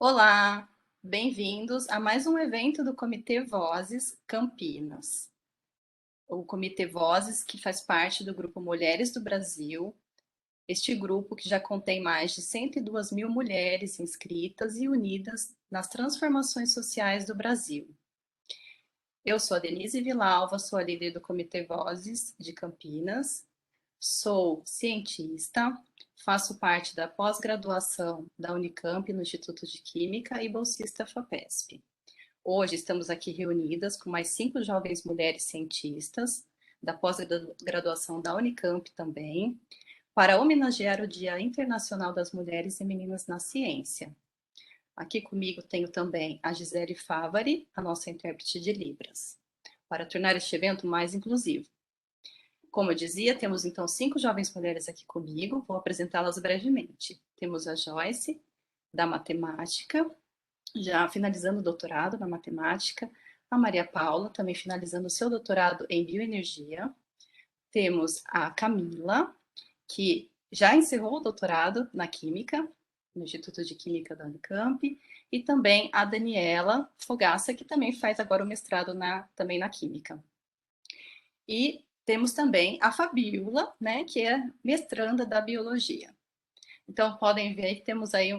Olá, bem-vindos a mais um evento do Comitê Vozes Campinas. O Comitê Vozes, que faz parte do Grupo Mulheres do Brasil, este grupo que já contém mais de 102 mil mulheres inscritas e unidas nas transformações sociais do Brasil. Eu sou a Denise Vilalva, sou a líder do Comitê Vozes de Campinas, sou cientista, faço parte da pós-graduação da Unicamp no Instituto de Química e bolsista FAPESP. Hoje estamos aqui reunidas com mais 5 jovens mulheres cientistas da pós-graduação da Unicamp também, para homenagear o Dia Internacional das Mulheres e Meninas na Ciência. Aqui comigo tenho também a Gisele Favari, a nossa intérprete de Libras, para tornar este evento mais inclusivo. Como eu dizia, temos então 5 jovens mulheres aqui comigo, vou apresentá-las brevemente. Temos a Joyce, da matemática, já finalizando o doutorado na matemática, a Maria Paula, também finalizando o seu doutorado em bioenergia. Temos a Camila, que já encerrou o doutorado na química, no Instituto de Química da Unicamp, e também a Daniela Fogaça, que também faz agora o mestrado também na química. E temos também a Fabíola, né, que é mestranda da biologia. Então, podem ver que temos aí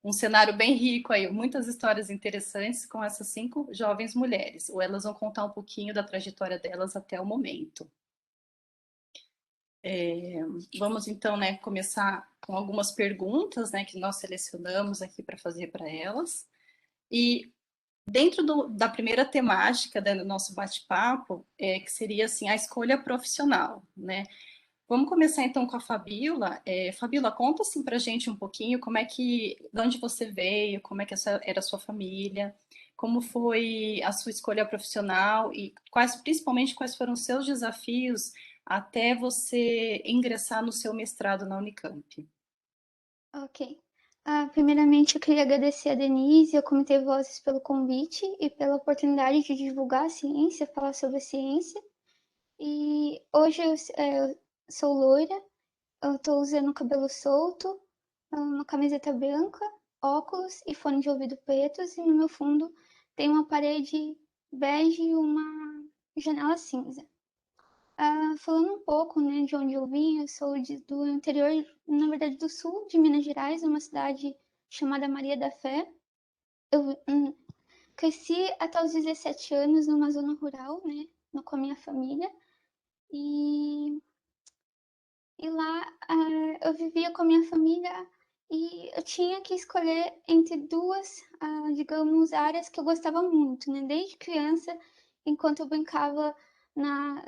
um cenário bem rico, aí, muitas histórias interessantes com essas 5 jovens mulheres, ou elas vão contar um pouquinho da trajetória delas até o momento. Vamos então, né, começar com algumas perguntas, né, que nós selecionamos aqui para fazer para elas. E dentro da primeira temática, né, do nosso bate-papo, que seria assim a escolha profissional, né? Vamos começar então com a Fabíola. Fabíola, conta assim para a gente um pouquinho de onde você veio, como é que era a sua família, como foi a sua escolha profissional e principalmente quais foram os seus desafios até você ingressar no seu mestrado na Unicamp. Ok. Primeiramente, eu queria agradecer a Denise e ao Comitê Vozes pelo convite e pela oportunidade de divulgar a ciência, falar sobre a ciência. E hoje eu sou loira, eu estou usando cabelo solto, uma camiseta branca, óculos e fone de ouvido pretos, e no meu fundo tem uma parede bege e uma janela cinza. Falando um pouco, né, de onde eu vim, eu sou do interior, na verdade, do sul de Minas Gerais, uma cidade chamada Maria da Fé. Eu cresci até os 17 anos numa zona rural, né, com a minha família, e, e lá eu vivia com a minha família e eu tinha que escolher entre duas, digamos, áreas que eu gostava muito, né, desde criança, enquanto eu brincava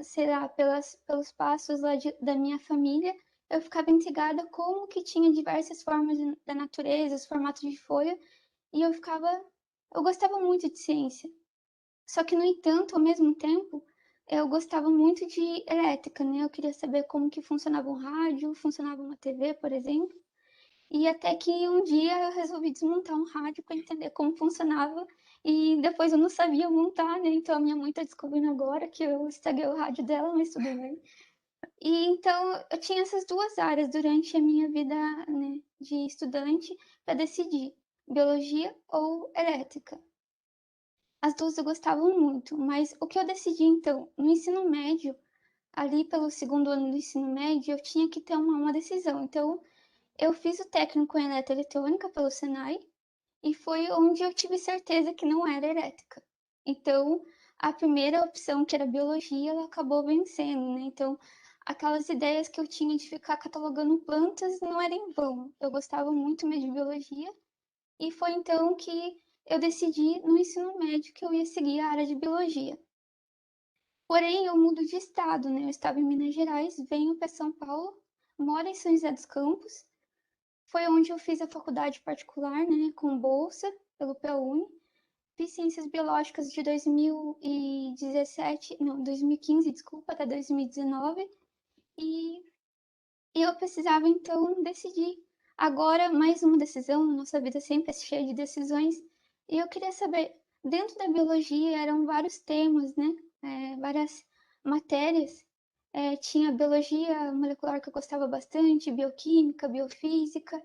sei lá, pelos passos lá da minha família, eu ficava intrigada como que tinha diversas formas da natureza, os formatos de folha, e eu gostava muito de ciência. Só que, no entanto, ao mesmo tempo, eu gostava muito de elétrica, né? Eu queria saber como que funcionava um rádio, funcionava uma TV, por exemplo. E até que um dia eu resolvi desmontar um rádio para entender como funcionava. E depois eu não sabia montar, né? Então a minha mãe está descobrindo agora que eu estraguei o rádio dela, mas tudo bem. E então eu tinha essas duas áreas durante a minha vida, né, de estudante para decidir biologia ou elétrica. As duas eu gostava muito, mas o que eu decidi então, no ensino médio, ali pelo segundo ano do ensino médio, eu tinha que ter uma decisão. Então, eu fiz o técnico em eletroeletrônica pelo Senai e foi onde eu tive certeza que não era elétrica. Então, a primeira opção, que era biologia, ela acabou vencendo, né? Então, aquelas ideias que eu tinha de ficar catalogando plantas não era em vão. Eu gostava muito mesmo de biologia e foi então que eu decidi no ensino médio que eu ia seguir a área de biologia. Porém, eu mudo de estado, né? Eu estava em Minas Gerais, venho para São Paulo, moro em São José dos Campos. Foi onde eu fiz a faculdade particular, né, com bolsa pelo ProUni. Fiz ciências biológicas de 2017, não, 2015, desculpa, até 2019. E eu precisava então decidir. Agora, mais uma decisão, nossa vida sempre é cheia de decisões. E eu queria saber, dentro da biologia eram vários temas, né? Várias matérias. Tinha biologia molecular que eu gostava bastante, bioquímica, biofísica,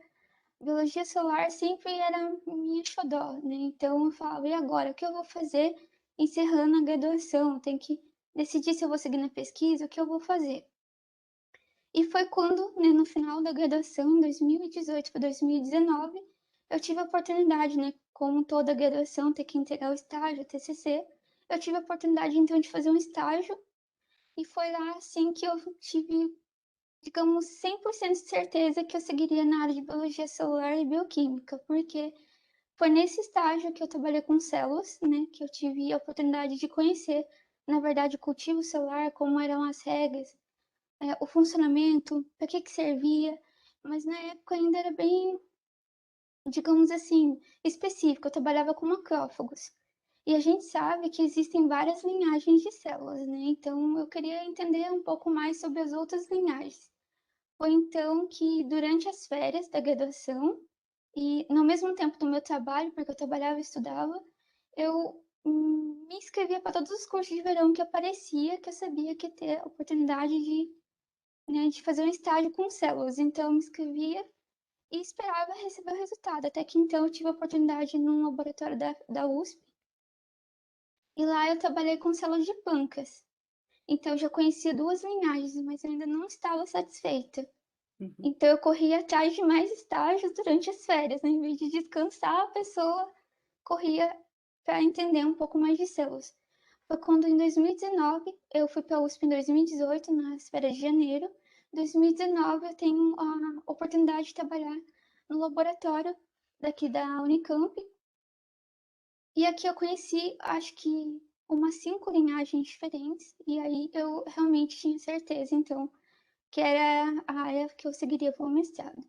biologia celular sempre era minha xodó, né? Então eu falava, e agora? O que eu vou fazer encerrando a graduação? Tem que decidir se eu vou seguir na pesquisa, o que eu vou fazer. E foi quando, né, no final da graduação, em 2018 para 2019, eu tive a oportunidade, né, como toda graduação, ter que entregar o estágio, o TCC. Eu tive a oportunidade, então, de fazer um estágio e foi lá, assim, que eu tive, digamos, 100% de certeza que eu seguiria na área de biologia celular e bioquímica, porque foi nesse estágio que eu trabalhei com células, né, que eu tive a oportunidade de conhecer, na verdade, o cultivo celular, como eram as regras, o funcionamento, para que que servia, mas na época ainda era bem, digamos assim, específico. Eu trabalhava com macrófagos. E a gente sabe que existem várias linhagens de células, né? Então eu queria entender um pouco mais sobre as outras linhagens. Foi então que durante as férias da graduação e no mesmo tempo do meu trabalho, porque eu trabalhava e estudava, eu me inscrevia para todos os cursos de verão que aparecia, que eu sabia que ia ter a oportunidade de, né, de fazer um estágio com células. Então, eu me inscrevia e esperava receber o resultado. Até que então eu tive a oportunidade num laboratório da USP. E lá eu trabalhei com células de pâncreas. Então, eu já conhecia duas linhagens, mas eu ainda não estava satisfeita. Uhum. Então, eu corria atrás de mais estágios durante as férias, né? Em vez de descansar, a pessoa corria para entender um pouco mais de células. Foi quando, em 2019, eu fui para a USP em 2018, nas férias de janeiro. Em 2019, eu tenho a oportunidade de trabalhar no laboratório daqui da Unicamp. E aqui eu conheci, acho que, umas 5 linhagens diferentes. E aí eu realmente tinha certeza, então, que era a área que eu seguiria para o mestrado.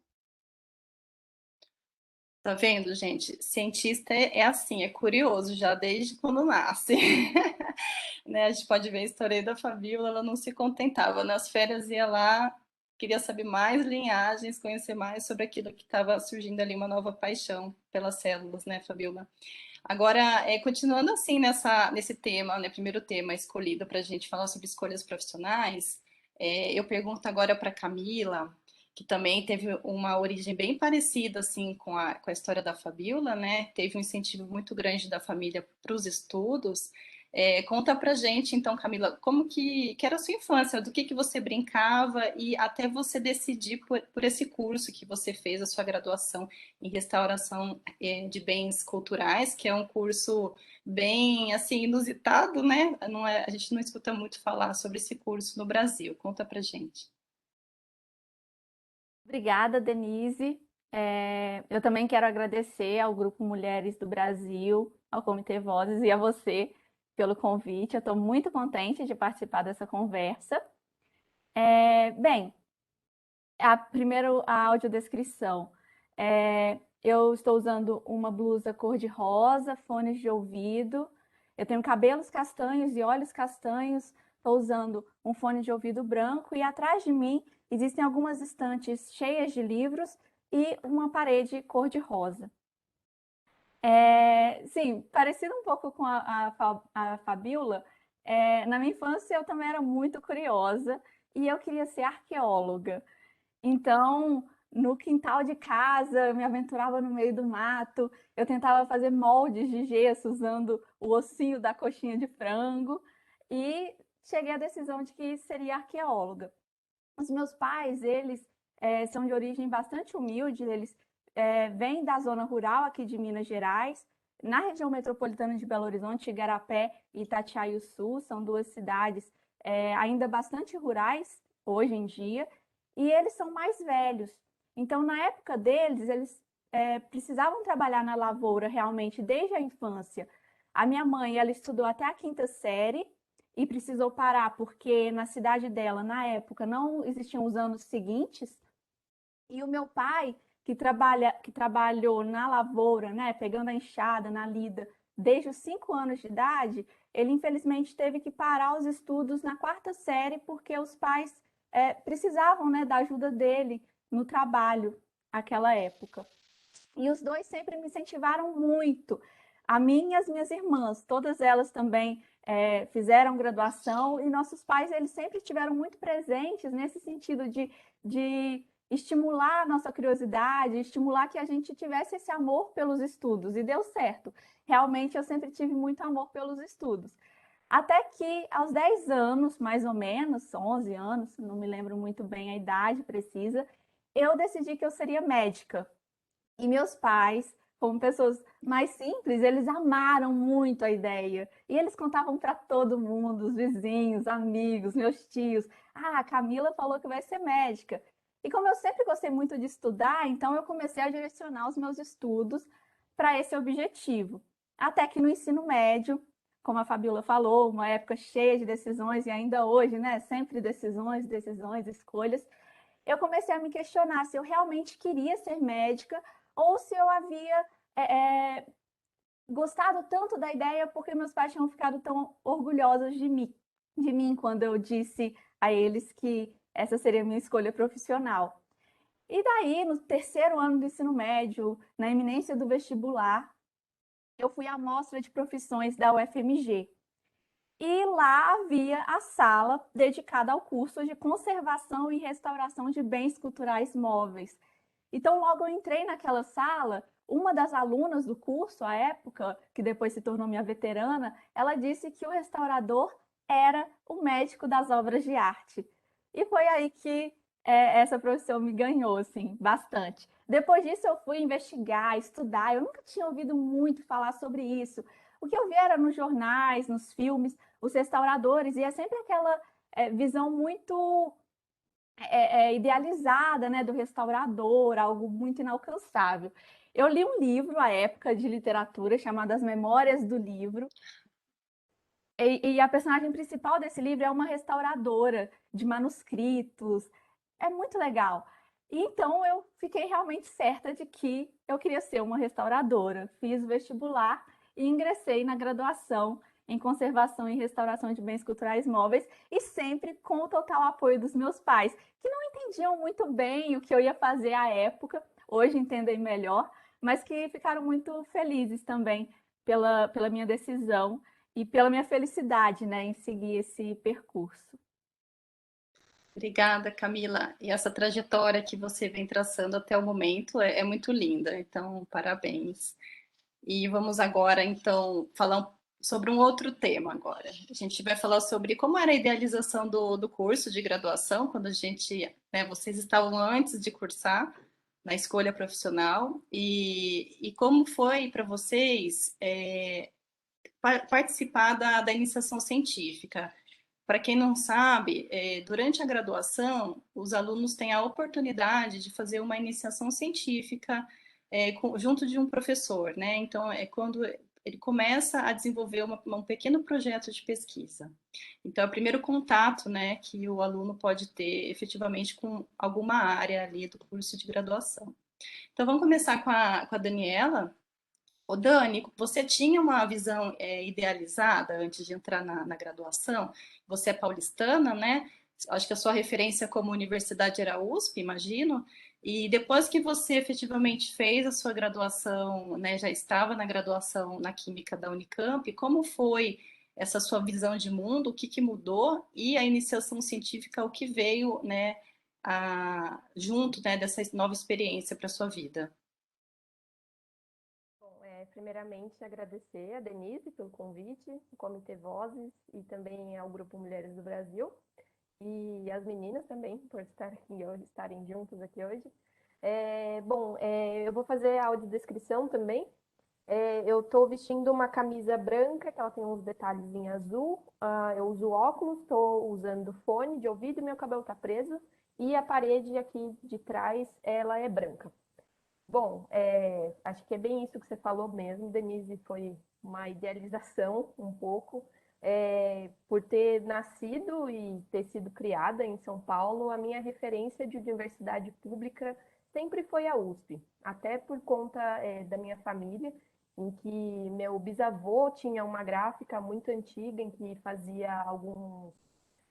Tá vendo, gente? Cientista é assim, é curioso já desde quando nasce. Né? A gente pode ver a história aí da Fabíola, ela não se contentava. Nas férias ia lá, queria saber mais linhagens, conhecer mais sobre aquilo que estava surgindo ali, uma nova paixão pelas células, né, Fabíola? Agora, continuando assim nesse tema, né, primeiro tema escolhido para a gente falar sobre escolhas profissionais, eu pergunto agora para Camila, que também teve uma origem bem parecida assim com a história da Fabíola, né? Teve um incentivo muito grande da família para os estudos. Conta pra gente, então, Camila, como que era a sua infância, do que você brincava e até você decidir por esse curso que você fez, a sua graduação em restauração de bens culturais, que é um curso bem assim inusitado, né? Não é, a gente não escuta muito falar sobre esse curso no Brasil. Conta pra gente. Obrigada, Denise. Eu também quero agradecer ao Grupo Mulheres do Brasil, ao Comitê Vozes e a você pelo convite. Eu estou muito contente de participar dessa conversa. Bem, primeiro a audiodescrição. Eu estou usando uma blusa cor-de-rosa, fones de ouvido. Eu tenho cabelos castanhos e olhos castanhos. Estou usando um fone de ouvido branco e atrás de mim existem algumas estantes cheias de livros e uma parede cor-de-rosa. Sim, parecido um pouco com a Fabíola, na minha infância eu também era muito curiosa e eu queria ser arqueóloga. Então, no quintal de casa, eu me aventurava no meio do mato, eu tentava fazer moldes de gesso usando o ossinho da coxinha de frango e cheguei à decisão de que seria arqueóloga. Os meus pais, eles são de origem bastante humilde, eles vêm da zona rural aqui de Minas Gerais, na região metropolitana de Belo Horizonte, Igarapé e Itatiaia-Sul, são duas cidades ainda bastante rurais hoje em dia, e eles são mais velhos. Então, na época deles, eles precisavam trabalhar na lavoura realmente desde a infância. A minha mãe, ela estudou até a quinta série e precisou parar porque na cidade dela, na época, não existiam os anos seguintes. E o meu pai, que trabalhou na lavoura, né, pegando a enxada, na lida, desde os 5 anos de idade, ele infelizmente teve que parar os estudos na quarta série porque os pais precisavam, né, da ajuda dele no trabalho naquela época. E os dois sempre me incentivaram muito, a mim e as minhas irmãs, todas elas também fizeram graduação e nossos pais eles sempre estiveram muito presentes nesse sentido de estimular a nossa curiosidade, estimular que a gente tivesse esse amor pelos estudos, e deu certo. Realmente eu sempre tive muito amor pelos estudos. Até que aos 10 anos, mais ou menos, 11 anos, não me lembro muito bem a idade precisa, eu decidi que eu seria médica. E meus pais, como pessoas mais simples, eles amaram muito a ideia. E eles contavam para todo mundo, os vizinhos, amigos, meus tios. Ah, a Camila falou que vai ser médica. E como eu sempre gostei muito de estudar, então eu comecei a direcionar os meus estudos para esse objetivo. Até que no ensino médio, como a Fabiola falou, uma época cheia de decisões, e ainda hoje, né? Sempre decisões, decisões, escolhas. Eu comecei a me questionar se eu realmente queria ser médica ou se eu havia gostado tanto da ideia porque meus pais tinham ficado tão orgulhosos de mim quando eu disse a eles que essa seria a minha escolha profissional. E daí, no terceiro ano do ensino médio, na iminência do vestibular, eu fui à mostra de profissões da UFMG. E lá havia a sala dedicada ao curso de conservação e restauração de bens culturais móveis. Então, logo eu entrei naquela sala, uma das alunas do curso, à época, que depois se tornou minha veterana, ela disse que o restaurador era o médico das obras de arte. E foi aí que essa profissão me ganhou, assim, bastante. Depois disso, eu fui investigar, estudar. Eu nunca tinha ouvido muito falar sobre isso. O que eu vi era nos jornais, nos filmes, os restauradores, e é sempre aquela visão muito idealizada, né, do restaurador, algo muito inalcançável. Eu li um livro à época de literatura chamado As Memórias do Livro, e a personagem principal desse livro é uma restauradora de manuscritos. É muito legal. E então eu fiquei realmente certa de que eu queria ser uma restauradora. Fiz o vestibular e ingressei na graduação em conservação e restauração de bens culturais móveis, e sempre com o total apoio dos meus pais, que não entendiam muito bem o que eu ia fazer à época, hoje entendem melhor, mas que ficaram muito felizes também pela minha decisão e pela minha felicidade, né, em seguir esse percurso. Obrigada, Camila. E essa trajetória que você vem traçando até o momento é muito linda, então parabéns. E vamos agora, então, falar sobre um outro tema agora. A gente vai falar sobre como era a idealização do curso de graduação, quando a gente, né, vocês estavam antes de cursar na escolha profissional, e como foi para vocês participar da iniciação científica. Para quem não sabe, durante a graduação, os alunos têm a oportunidade de fazer uma iniciação científica junto de um professor, né? Então, é quando ele começa a desenvolver um pequeno projeto de pesquisa. Então, é o primeiro contato, né, que o aluno pode ter efetivamente com alguma área ali do curso de graduação. Então, vamos começar com a Daniela. Ô Dani, você tinha uma visão idealizada antes de entrar na graduação? Você é paulistana, né? Acho que a sua referência como universidade era a USP, imagino. E depois que você efetivamente fez a sua graduação, né, já estava na graduação na Química da Unicamp, como foi essa sua visão de mundo? O que mudou? E a iniciação científica, o que veio, né, junto, né, dessa nova experiência para a sua vida? Bom, primeiramente agradecer a Denise pelo convite, o Comitê Vozes e também ao Grupo Mulheres do Brasil e as meninas também por estarem juntos aqui hoje. Eu vou fazer a audiodescrição também. Eu estou vestindo uma camisa branca, que ela tem uns detalhes em azul. Eu uso óculos, estou usando fone de ouvido e meu cabelo está preso. E a parede aqui de trás, ela é branca. Bom, acho que é bem isso que você falou mesmo, Denise, foi uma idealização um pouco. Por ter nascido e ter sido criada em São Paulo, a minha referência de universidade pública sempre foi a USP, até por conta da minha família, em que meu bisavô tinha uma gráfica muito antiga em que fazia alguns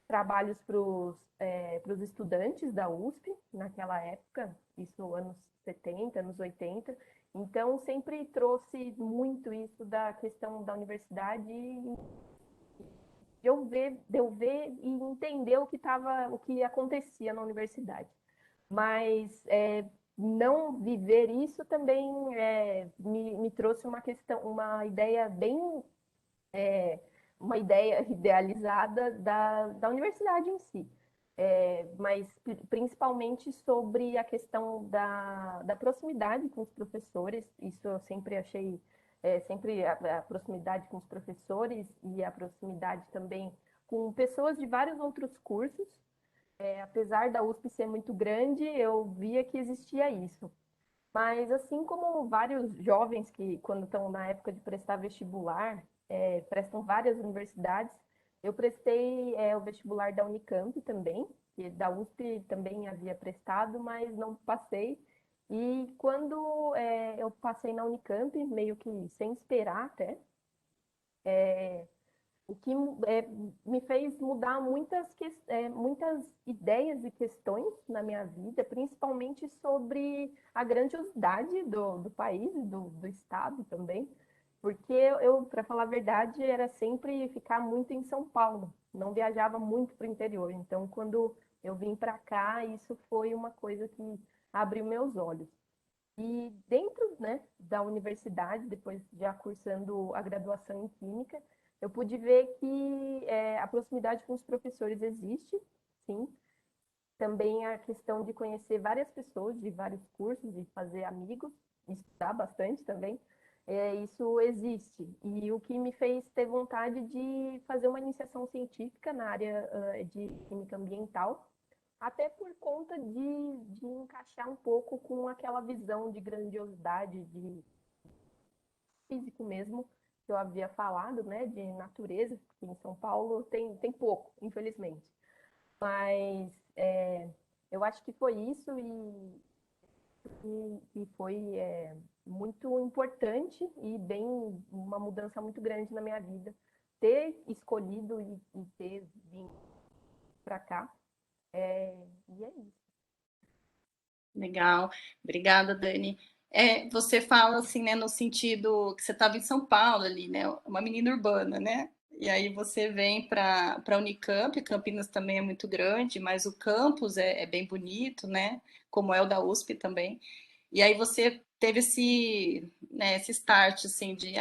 trabalhos para os estudantes da USP naquela época, isso anos 70, anos 80. Então, sempre trouxe muito isso da questão da universidade de eu ver e entender o que acontecia na universidade. mas não viver isso também me trouxe uma questão, uma ideia idealizada da universidade em si. Mas principalmente sobre a questão da proximidade com os professores, isso eu sempre achei, sempre a proximidade com os professores e a proximidade também com pessoas de vários outros cursos. Apesar da USP ser muito grande, eu via que existia isso. Mas assim como vários jovens que, quando estão na época de prestar vestibular, prestam várias universidades, eu prestei o vestibular da Unicamp também, que da USP também havia prestado, mas não passei. E quando eu passei na Unicamp, meio que sem esperar até, o que me fez mudar muitas ideias e questões na minha vida, principalmente sobre a grandiosidade do país e do estado também, porque eu, para falar a verdade, era sempre ficar muito em São Paulo, não viajava muito para o interior. Então, quando eu vim para cá, isso foi uma coisa que abriu meus olhos. E dentro, né, da universidade, depois já cursando a graduação em Química, eu pude ver que a proximidade com os professores existe, sim. Também a questão de conhecer várias pessoas de vários cursos e fazer amigos, estudar bastante também, isso existe. E o que me fez ter vontade de fazer uma iniciação científica na área de química ambiental, até por conta de encaixar um pouco com aquela visão de grandiosidade, de físico mesmo, que eu havia falado, né, de natureza, que em São Paulo tem pouco, infelizmente. Mas eu acho que foi isso e foi muito importante e bem uma mudança muito grande na minha vida ter escolhido e ter vindo para cá. E é isso. Legal, obrigada, Dani. Você fala assim, né, no sentido que você estava em São Paulo ali, né, uma menina urbana, né? E aí você vem para a Unicamp, Campinas também é muito grande, mas o campus é bem bonito, né? Como é o da USP também. E aí você teve esse start assim de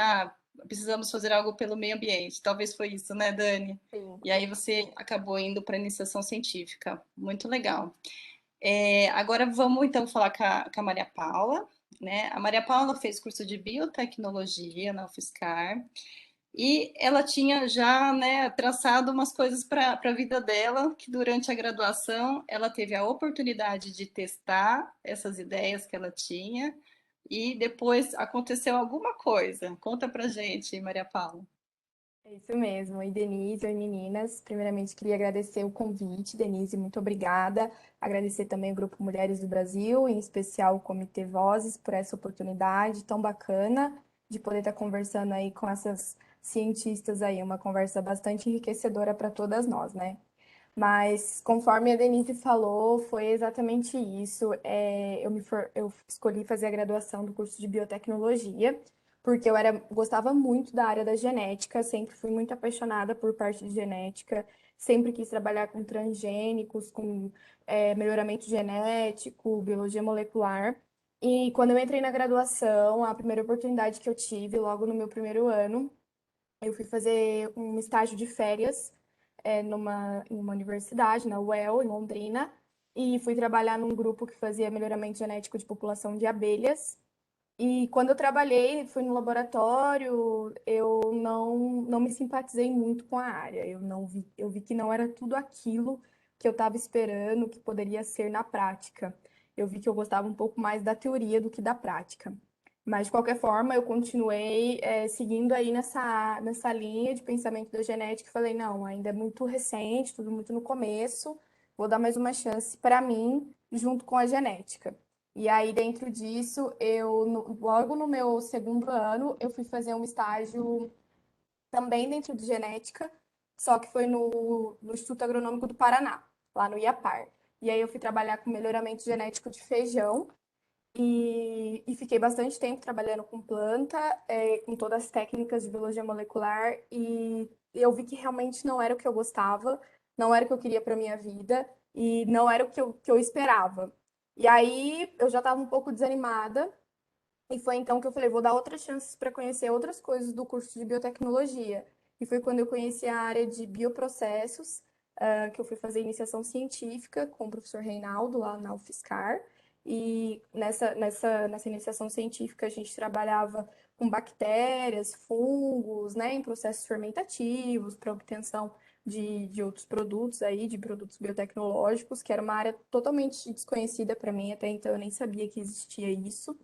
precisamos fazer algo pelo meio ambiente. Talvez foi isso, né, Dani? Sim. E aí você acabou indo para a iniciação científica. Muito legal. Agora vamos então falar com a Maria Paula, né? A Maria Paula fez curso de biotecnologia na UFSCar e ela tinha já, né, traçado umas coisas para a vida dela, que durante a graduação ela teve a oportunidade de testar essas ideias que ela tinha e depois aconteceu alguma coisa. Conta pra gente, Maria Paula. É isso mesmo. Oi, Denise, oi, meninas. Primeiramente, queria agradecer o convite, Denise, muito obrigada. Agradecer também o Grupo Mulheres do Brasil, em especial o Comitê Vozes, por essa oportunidade tão bacana de poder estar conversando aí com essas cientistas aí, uma conversa bastante enriquecedora para todas nós, né? Mas, conforme a Denise falou, foi exatamente isso. Eu escolhi fazer a graduação do curso de biotecnologia, porque gostava muito da área da genética, sempre fui muito apaixonada por parte de genética, sempre quis trabalhar com transgênicos, com melhoramento genético, biologia molecular. E quando eu entrei na graduação, a primeira oportunidade que eu tive, logo no meu primeiro ano, eu fui fazer um estágio de férias em uma universidade, na UEL, em Londrina, e fui trabalhar num grupo que fazia melhoramento genético de população de abelhas. E quando eu trabalhei, fui no laboratório, eu não me simpatizei muito com a área. Eu vi que não era tudo aquilo que eu estava esperando, que poderia ser na prática. Eu vi que eu gostava um pouco mais da teoria do que da prática. Mas, de qualquer forma, eu continuei seguindo aí nessa linha de pensamento da genética e falei, não, ainda é muito recente, tudo muito no começo, vou dar mais uma chance para mim, junto com a genética. E aí, dentro disso, logo no meu segundo ano, eu fui fazer um estágio também dentro de genética, só que foi no Instituto Agronômico do Paraná, lá no IAPAR. E aí eu fui trabalhar com melhoramento genético de feijão e fiquei bastante tempo trabalhando com planta, com todas as técnicas de biologia molecular, e eu vi que realmente não era o que eu gostava, não era o que eu queria para minha vida, e não era o que eu esperava. E aí eu já estava um pouco desanimada, e foi então que eu falei, vou dar outras chances para conhecer outras coisas do curso de biotecnologia. E foi quando eu conheci a área de bioprocessos, que eu fui fazer iniciação científica com o professor Reinaldo, lá na UFSCar. E nessa iniciação científica a gente trabalhava com bactérias, fungos, né, em processos fermentativos, para obtenção de outros produtos aí, de produtos biotecnológicos, que era uma área totalmente desconhecida para mim, até então eu nem sabia que existia isso.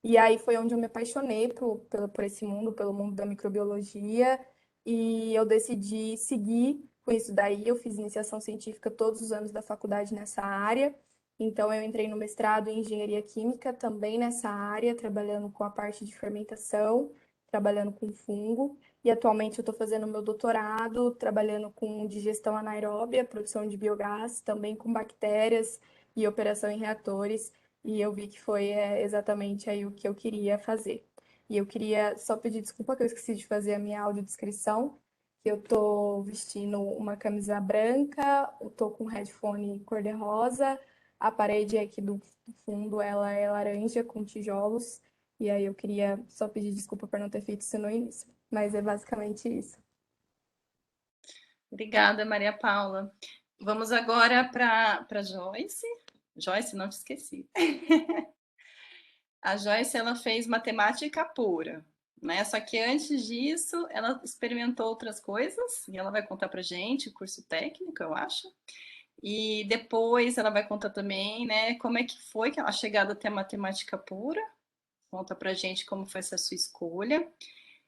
E aí foi onde eu me apaixonei por esse mundo, pelo mundo da microbiologia, e eu decidi seguir com isso daí. Eu fiz iniciação científica todos os anos da faculdade nessa área. Então, eu entrei no mestrado em engenharia química, também nessa área, trabalhando com a parte de fermentação, trabalhando com fungo. E atualmente eu estou fazendo meu doutorado, trabalhando com digestão anaeróbia, produção de biogás, também com bactérias e operação em reatores. E eu vi que foi exatamente aí o que eu queria fazer. E eu queria só pedir desculpa que eu esqueci de fazer a minha audiodescrição, que eu tô vestindo uma camisa branca, eu tô com um headphone cor-de-rosa, a parede aqui do fundo ela é laranja com tijolos, e aí eu queria só pedir desculpa por não ter feito isso no início. Mas é basicamente isso. Obrigada, Maria Paula. Vamos agora para Joyce. Joyce, não te esqueci. A Joyce, ela fez matemática pura, né? Só que antes disso, ela experimentou outras coisas e ela vai contar para gente, curso técnico, eu acho. E depois ela vai contar também, né, como é que foi a chegada até a matemática pura. Conta para gente como foi essa sua escolha.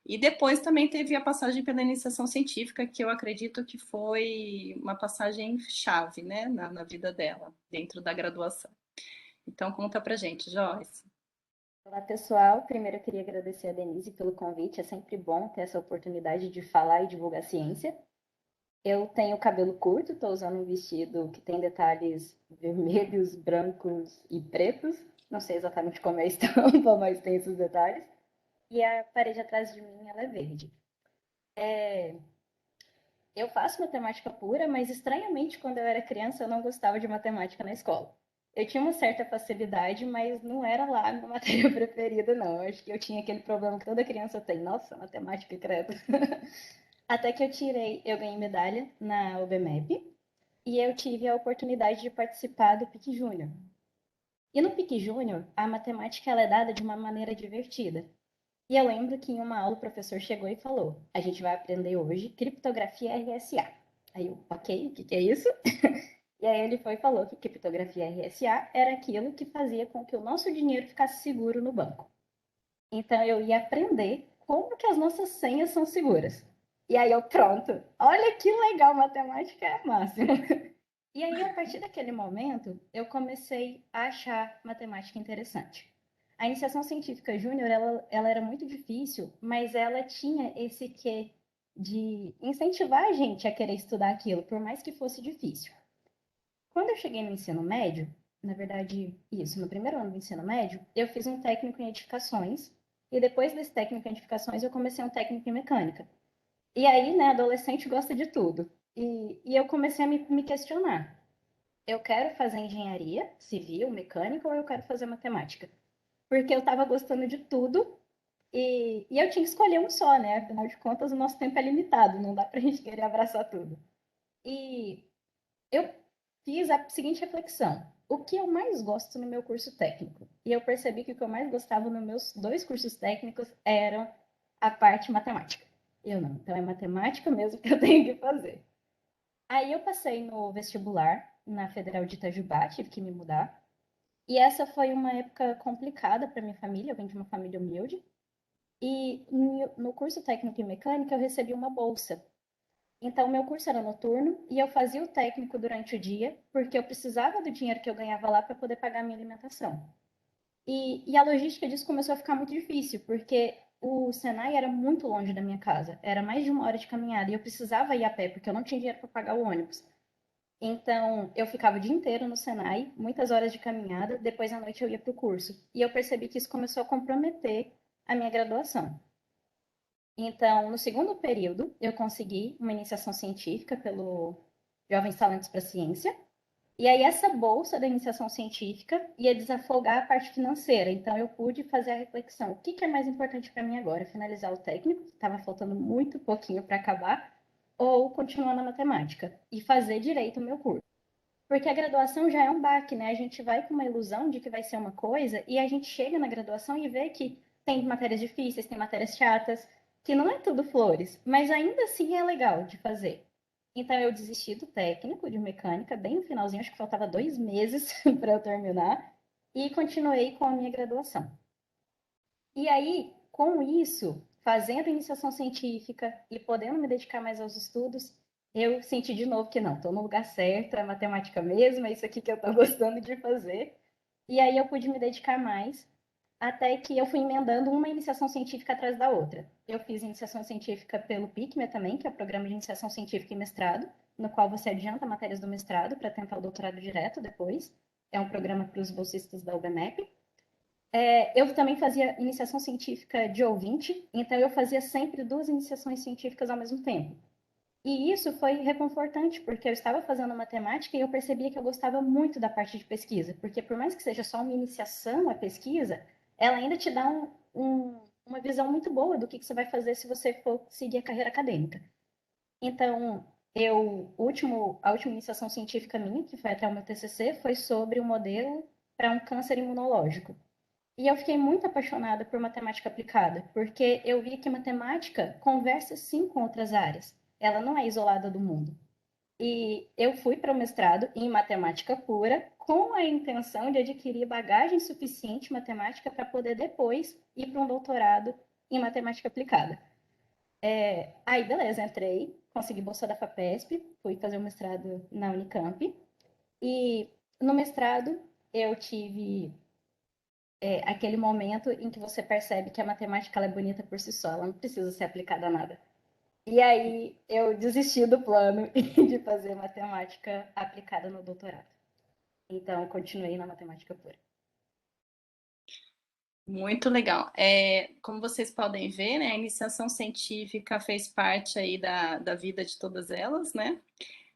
E depois também teve a passagem pela iniciação científica, que eu acredito que foi uma passagem chave, né, na vida dela, dentro da graduação. Então, conta pra gente, Joyce. Olá, pessoal. Primeiro eu queria agradecer a Denise pelo convite. É sempre bom ter essa oportunidade de falar e divulgar ciência. Eu tenho cabelo curto, estou usando um vestido que tem detalhes vermelhos, brancos e pretos. Não sei exatamente como é a estampa, mas tem esses detalhes. E a parede atrás de mim, ela é verde. Eu faço matemática pura, mas estranhamente, quando eu era criança, eu não gostava de matemática na escola. Eu tinha uma certa facilidade, mas não era lá a minha matéria preferida, não. Eu acho que eu tinha aquele problema que toda criança tem. Nossa, matemática, credo. Até que eu ganhei medalha na UBMEP e eu tive a oportunidade de participar do PIC Júnior. E no PIC Júnior, a matemática ela é dada de uma maneira divertida. E eu lembro que em uma aula o professor chegou e falou: a gente vai aprender hoje criptografia RSA. Aí eu, ok, o que é isso? E aí ele foi e falou que criptografia RSA era aquilo que fazia com que o nosso dinheiro ficasse seguro no banco. Então eu ia aprender como que as nossas senhas são seguras. E aí eu, pronto, olha que legal, matemática é máximo. E aí, a partir daquele momento, eu comecei a achar matemática interessante. A iniciação científica júnior, ela era muito difícil, mas ela tinha esse quê de incentivar a gente a querer estudar aquilo, por mais que fosse difícil. Quando eu cheguei no ensino médio, na verdade, isso, no primeiro ano do ensino médio, eu fiz um técnico em edificações, e depois desse técnico em edificações, eu comecei um técnico em mecânica. E aí, né, adolescente gosta de tudo. E eu comecei a me questionar. Eu quero fazer engenharia civil, mecânica, ou eu quero fazer matemática? Porque eu estava gostando de tudo e eu tinha que escolher um só, né? Afinal de contas, o nosso tempo é limitado, não dá para a gente querer abraçar tudo. E eu fiz a seguinte reflexão: o que eu mais gosto no meu curso técnico? E eu percebi que o que eu mais gostava nos meus dois cursos técnicos eram a parte matemática. Eu não, então é matemática mesmo que eu tenho que fazer. Aí eu passei no vestibular na Federal de Itajubá, tive que me mudar. E essa foi uma época complicada para minha família, eu venho de uma família humilde. E no curso técnico em mecânica eu recebi uma bolsa. Então, meu curso era noturno e eu fazia o técnico durante o dia, porque eu precisava do dinheiro que eu ganhava lá para poder pagar a minha alimentação. E a logística disso começou a ficar muito difícil, porque o Senai era muito longe da minha casa, era mais de 1 hora de caminhada e eu precisava ir a pé, porque eu não tinha dinheiro para pagar o ônibus. Então, eu ficava o dia inteiro no Senai, muitas horas de caminhada, depois à noite eu ia para o curso. E eu percebi que isso começou a comprometer a minha graduação. Então, no segundo período, eu consegui uma iniciação científica pelo Jovens Talentos para a Ciência. E aí essa bolsa da iniciação científica ia desafogar a parte financeira. Então eu pude fazer a reflexão: o que é mais importante para mim agora? Finalizar o técnico, estava faltando muito pouquinho para acabar, ou continuar na matemática e fazer direito o meu curso? Porque a graduação já é um baque, né? A gente vai com uma ilusão de que vai ser uma coisa e a gente chega na graduação e vê que tem matérias difíceis, tem matérias chatas, que não é tudo flores, mas ainda assim é legal de fazer. Então eu desisti do técnico de mecânica, bem no finalzinho, acho que faltava 2 meses para eu terminar, e continuei com a minha graduação. E aí, com isso, fazendo iniciação científica e podendo me dedicar mais aos estudos, eu senti de novo que não, estou no lugar certo, é matemática mesmo, é isso aqui que eu estou gostando de fazer. E aí eu pude me dedicar mais, até que eu fui emendando uma iniciação científica atrás da outra. Eu fiz iniciação científica pelo PICMEA também, que é o Programa de Iniciação Científica e Mestrado, no qual você adianta matérias do mestrado para tentar o doutorado direto depois. É um programa para os bolsistas da UBMEP. Eu também fazia iniciação científica de ouvinte, então eu fazia sempre 2 iniciações científicas ao mesmo tempo. E isso foi reconfortante, porque eu estava fazendo matemática e eu percebia que eu gostava muito da parte de pesquisa, porque por mais que seja só uma iniciação à pesquisa, ela ainda te dá uma visão muito boa do que você vai fazer se você for seguir a carreira acadêmica. Então, a última iniciação científica minha, que foi até o meu TCC, foi sobre o modelo para um câncer imunológico. E eu fiquei muito apaixonada por matemática aplicada, porque eu vi que matemática conversa sim com outras áreas. Ela não é isolada do mundo. E eu fui para o mestrado em matemática pura, com a intenção de adquirir bagagem suficiente em matemática para poder depois ir para um doutorado em matemática aplicada. Aí, beleza, entrei, consegui bolsa da FAPESP, fui fazer o mestrado na Unicamp. E no mestrado eu tive aquele momento em que você percebe que a matemática ela é bonita por si só, ela não precisa ser aplicada a nada. E aí eu desisti do plano de fazer matemática aplicada no doutorado. Então, eu continuei na matemática pura. Muito legal. Como vocês podem ver, né, a iniciação científica fez parte aí da vida de todas elas, né?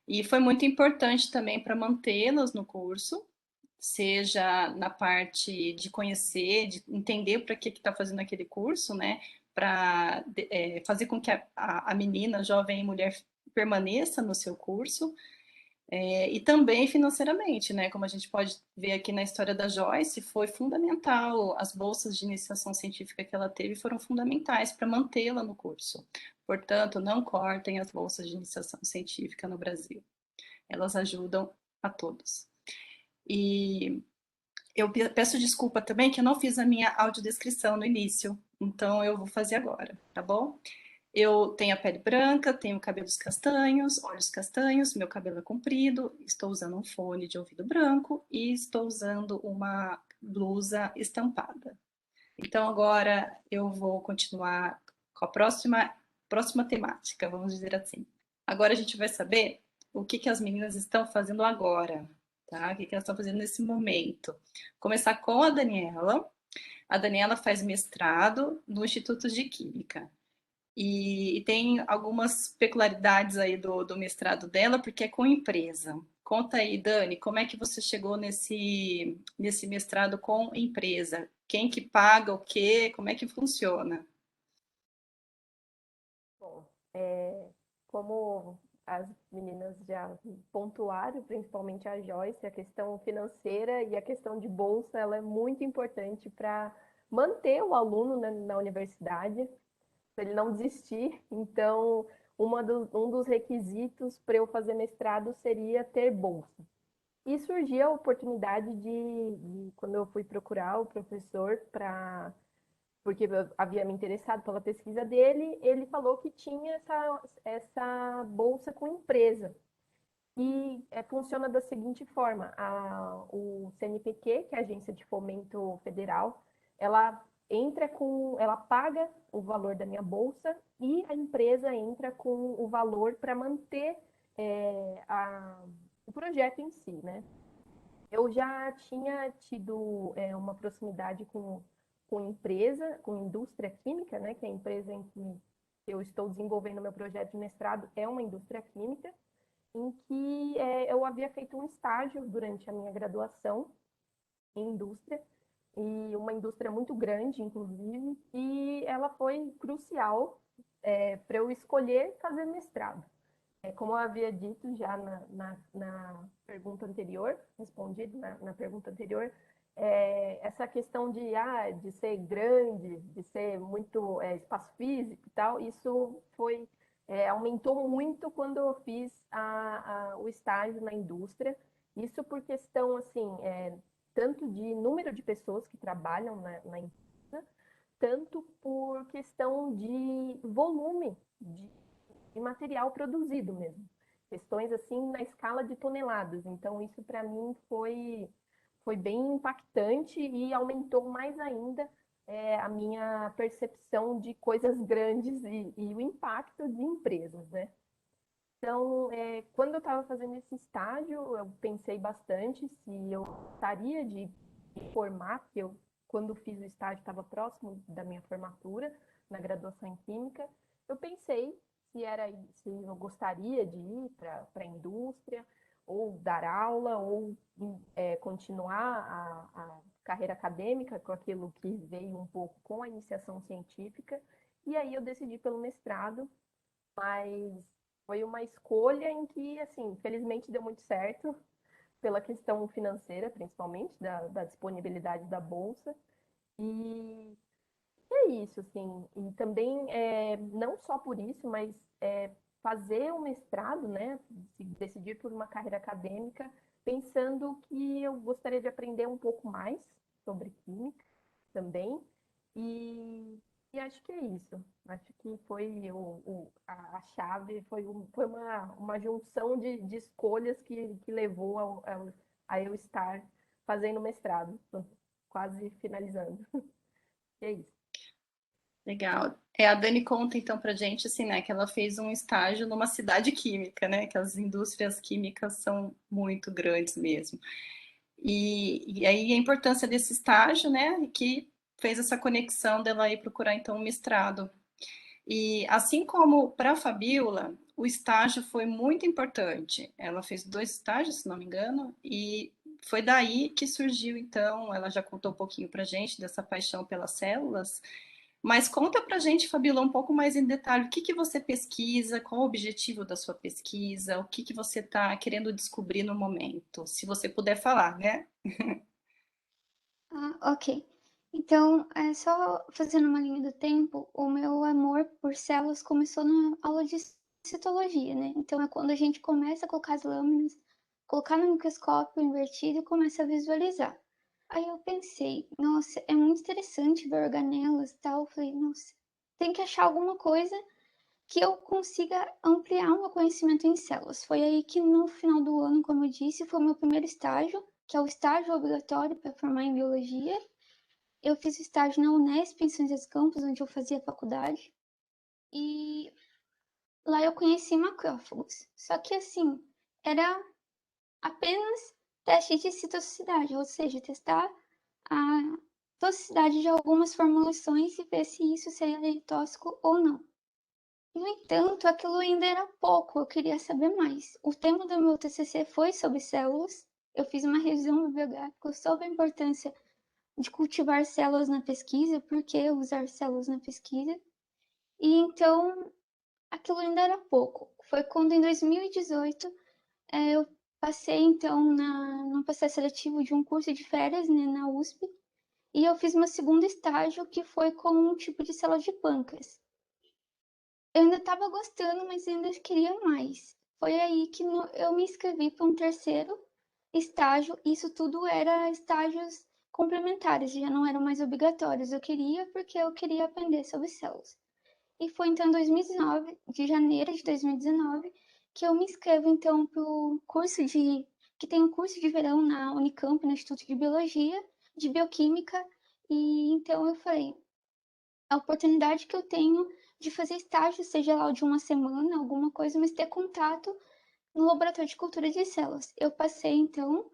E foi muito importante também para mantê-las no curso, seja na parte de conhecer, de entender para que está fazendo aquele curso, né? Para fazer com que a menina, a jovem mulher permaneça no seu curso, e também financeiramente, né? Como a gente pode ver aqui na história da Joyce, foi fundamental. As bolsas de iniciação científica que ela teve foram fundamentais para mantê-la no curso. Portanto, não cortem as bolsas de iniciação científica no Brasil. Elas ajudam a todos. E eu peço desculpa também que eu não fiz a minha audiodescrição no início, então eu vou fazer agora, tá bom? Eu tenho a pele branca, tenho cabelos castanhos, olhos castanhos, meu cabelo é comprido, estou usando um fone de ouvido branco e estou usando uma blusa estampada. Então agora eu vou continuar com a próxima temática, vamos dizer assim. Agora a gente vai saber o que as meninas estão fazendo agora, tá? O que elas estão fazendo nesse momento. Começar com a Daniela. A Daniela faz mestrado no Instituto de Química. E tem algumas peculiaridades aí do mestrado dela, porque é com empresa. Conta aí, Dani, como é que você chegou nesse mestrado com empresa? Quem que paga o quê? Como é que funciona? Bom, como as meninas já pontuaram, principalmente a Joyce, a questão financeira e a questão de bolsa, ela é muito importante para manter o aluno na universidade, para ele não desistir. Então, um dos requisitos para eu fazer mestrado seria ter bolsa. E surgiu a oportunidade quando eu fui procurar o professor porque eu havia me interessado pela pesquisa dele, ele falou que tinha essa bolsa com empresa. E funciona da seguinte forma: o CNPq, que é a Agência de Fomento Federal, ela paga o valor da minha bolsa e a empresa entra com o valor para manter o projeto em si, né? Eu já tinha tido uma proximidade com empresa, com indústria química, né, que é a empresa em que eu estou desenvolvendo meu projeto de mestrado é uma indústria química. em que eu havia feito um estágio durante a minha graduação em indústria, e uma indústria muito grande, inclusive, e ela foi crucial para eu escolher fazer mestrado. Como eu havia dito já na pergunta anterior, respondido na pergunta anterior, essa questão de ser grande, de ser muito espaço físico e tal, isso aumentou muito quando eu fiz o estágio na indústria. Isso por questão, assim, tanto de número de pessoas que trabalham na empresa, tanto por questão de volume de material produzido mesmo. Questões assim na escala de toneladas. Então, isso para mim foi bem impactante e aumentou mais ainda a minha percepção de coisas grandes e o impacto de empresas, né? Então, quando eu estava fazendo esse estágio, eu pensei bastante se eu gostaria de me formar, porque eu, quando fiz o estágio, estava próximo da minha formatura, na graduação em Química. Eu pensei se eu gostaria de ir para a indústria, ou dar aula, ou continuar a carreira acadêmica, com aquilo que veio um pouco com a iniciação científica. E aí eu decidi pelo mestrado, mas foi uma escolha em que, assim, felizmente deu muito certo, pela questão financeira, principalmente, da disponibilidade da bolsa. E é isso, assim. E também, não só por isso, mas fazer o mestrado, né, se decidir por uma carreira acadêmica, pensando que eu gostaria de aprender um pouco mais sobre química também. E, e acho que é isso. Acho que foi a chave, foi uma junção de escolhas que levou a eu estar fazendo mestrado. Tô quase finalizando. E é isso. Legal. A Dani conta então pra gente assim, né, que ela fez um estágio numa cidade química, né, que as indústrias químicas são muito grandes mesmo. E aí a importância desse estágio, né, que fez essa conexão dela ir procurar então um mestrado. E assim como para a Fabiola, o estágio foi muito importante. Ela fez 2 estágios, se não me engano, e foi daí que surgiu, então, ela já contou um pouquinho para a gente dessa paixão pelas células, mas conta para a gente, Fabiola, um pouco mais em detalhe, o que que você pesquisa, qual o objetivo da sua pesquisa, o que que você está querendo descobrir no momento, se você puder falar, né? Ok. Então, só fazendo uma linha do tempo, o meu amor por células começou na aula de citologia, né? Então, é quando a gente começa a colocar as lâminas, colocar no microscópio invertido e começa a visualizar. Aí eu pensei, nossa, é muito interessante ver organelas e tal. Eu falei, nossa, tem que achar alguma coisa que eu consiga ampliar o meu conhecimento em células. Foi aí que no final do ano, como eu disse, foi o meu primeiro estágio, que é o estágio obrigatório para formar em biologia. Eu fiz estágio na Unesp, em São José dos Campos, onde eu fazia faculdade. E lá eu conheci macrófagos. Só que assim, era apenas teste de citotoxicidade, ou seja, testar a toxicidade de algumas formulações e ver se isso seria tóxico ou não. No entanto, aquilo ainda era pouco, eu queria saber mais. O tema do meu TCC foi sobre células. Eu fiz uma revisão bibliográfica sobre a importância de cultivar células na pesquisa, por que usar células na pesquisa. E então, aquilo ainda era pouco. Foi quando, em 2018, eu passei, então, no processo seletivo de um curso de férias, né, na USP, e eu fiz meu segundo estágio, que foi com um tipo de célula de pâncreas. Eu ainda estava gostando, mas ainda queria mais. Foi aí que eu me inscrevi para um terceiro estágio. Isso tudo era estágios complementares, já não eram mais obrigatórios. Eu queria porque eu queria aprender sobre células. E foi então em 2019, de janeiro de 2019, que eu me inscrevo então para o curso que tem um curso de verão na Unicamp, no Instituto de Biologia, de Bioquímica. E então eu falei, a oportunidade que eu tenho de fazer estágio, seja lá de uma semana, alguma coisa, mas ter contato no laboratório de cultura de células. Eu passei então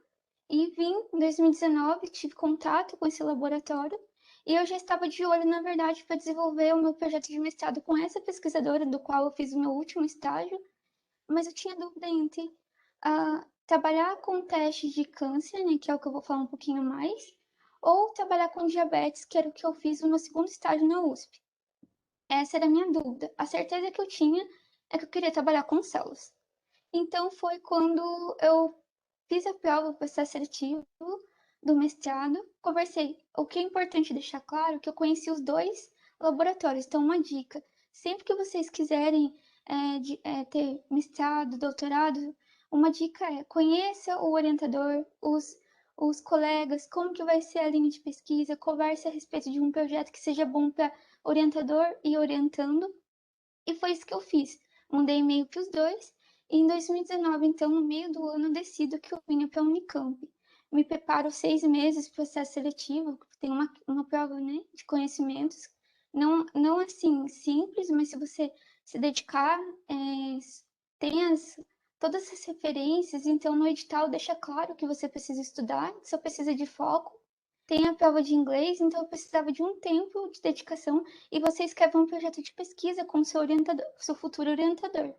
e vim em 2019, tive contato com esse laboratório e eu já estava de olho, na verdade, para desenvolver o meu projeto de mestrado com essa pesquisadora, do qual eu fiz o meu último estágio. mas eu tinha dúvida entre trabalhar com testes de câncer, né, que é o que eu vou falar um pouquinho mais, ou trabalhar com diabetes, que era o que eu fiz no meu segundo estágio na USP. Essa era a minha dúvida. A certeza que eu tinha é que eu queria trabalhar com células. Então foi quando eu fiz a prova para processo seletivo do mestrado, conversei. O que é importante deixar claro é que eu conheci os dois laboratórios. Então, uma dica: sempre que vocês quiserem ter mestrado, doutorado, uma dica é conheça o orientador, os colegas, como que vai ser a linha de pesquisa, converse a respeito de um projeto que seja bom para orientador e orientando. E foi isso que eu fiz. Mandei e-mail para os dois. E em 2019, então, no meio do ano, eu decido que eu vinha para a Unicamp. Me preparo 6 meses para o processo seletivo, tem uma prova, né, de conhecimentos. Não assim simples, mas se você se dedicar, tem todas as referências. Então, no edital, deixa claro que você precisa estudar, que só precisa de foco. Tem a prova de inglês, então eu precisava de um tempo de dedicação e você escreve um projeto de pesquisa com seu orientador, seu futuro orientador.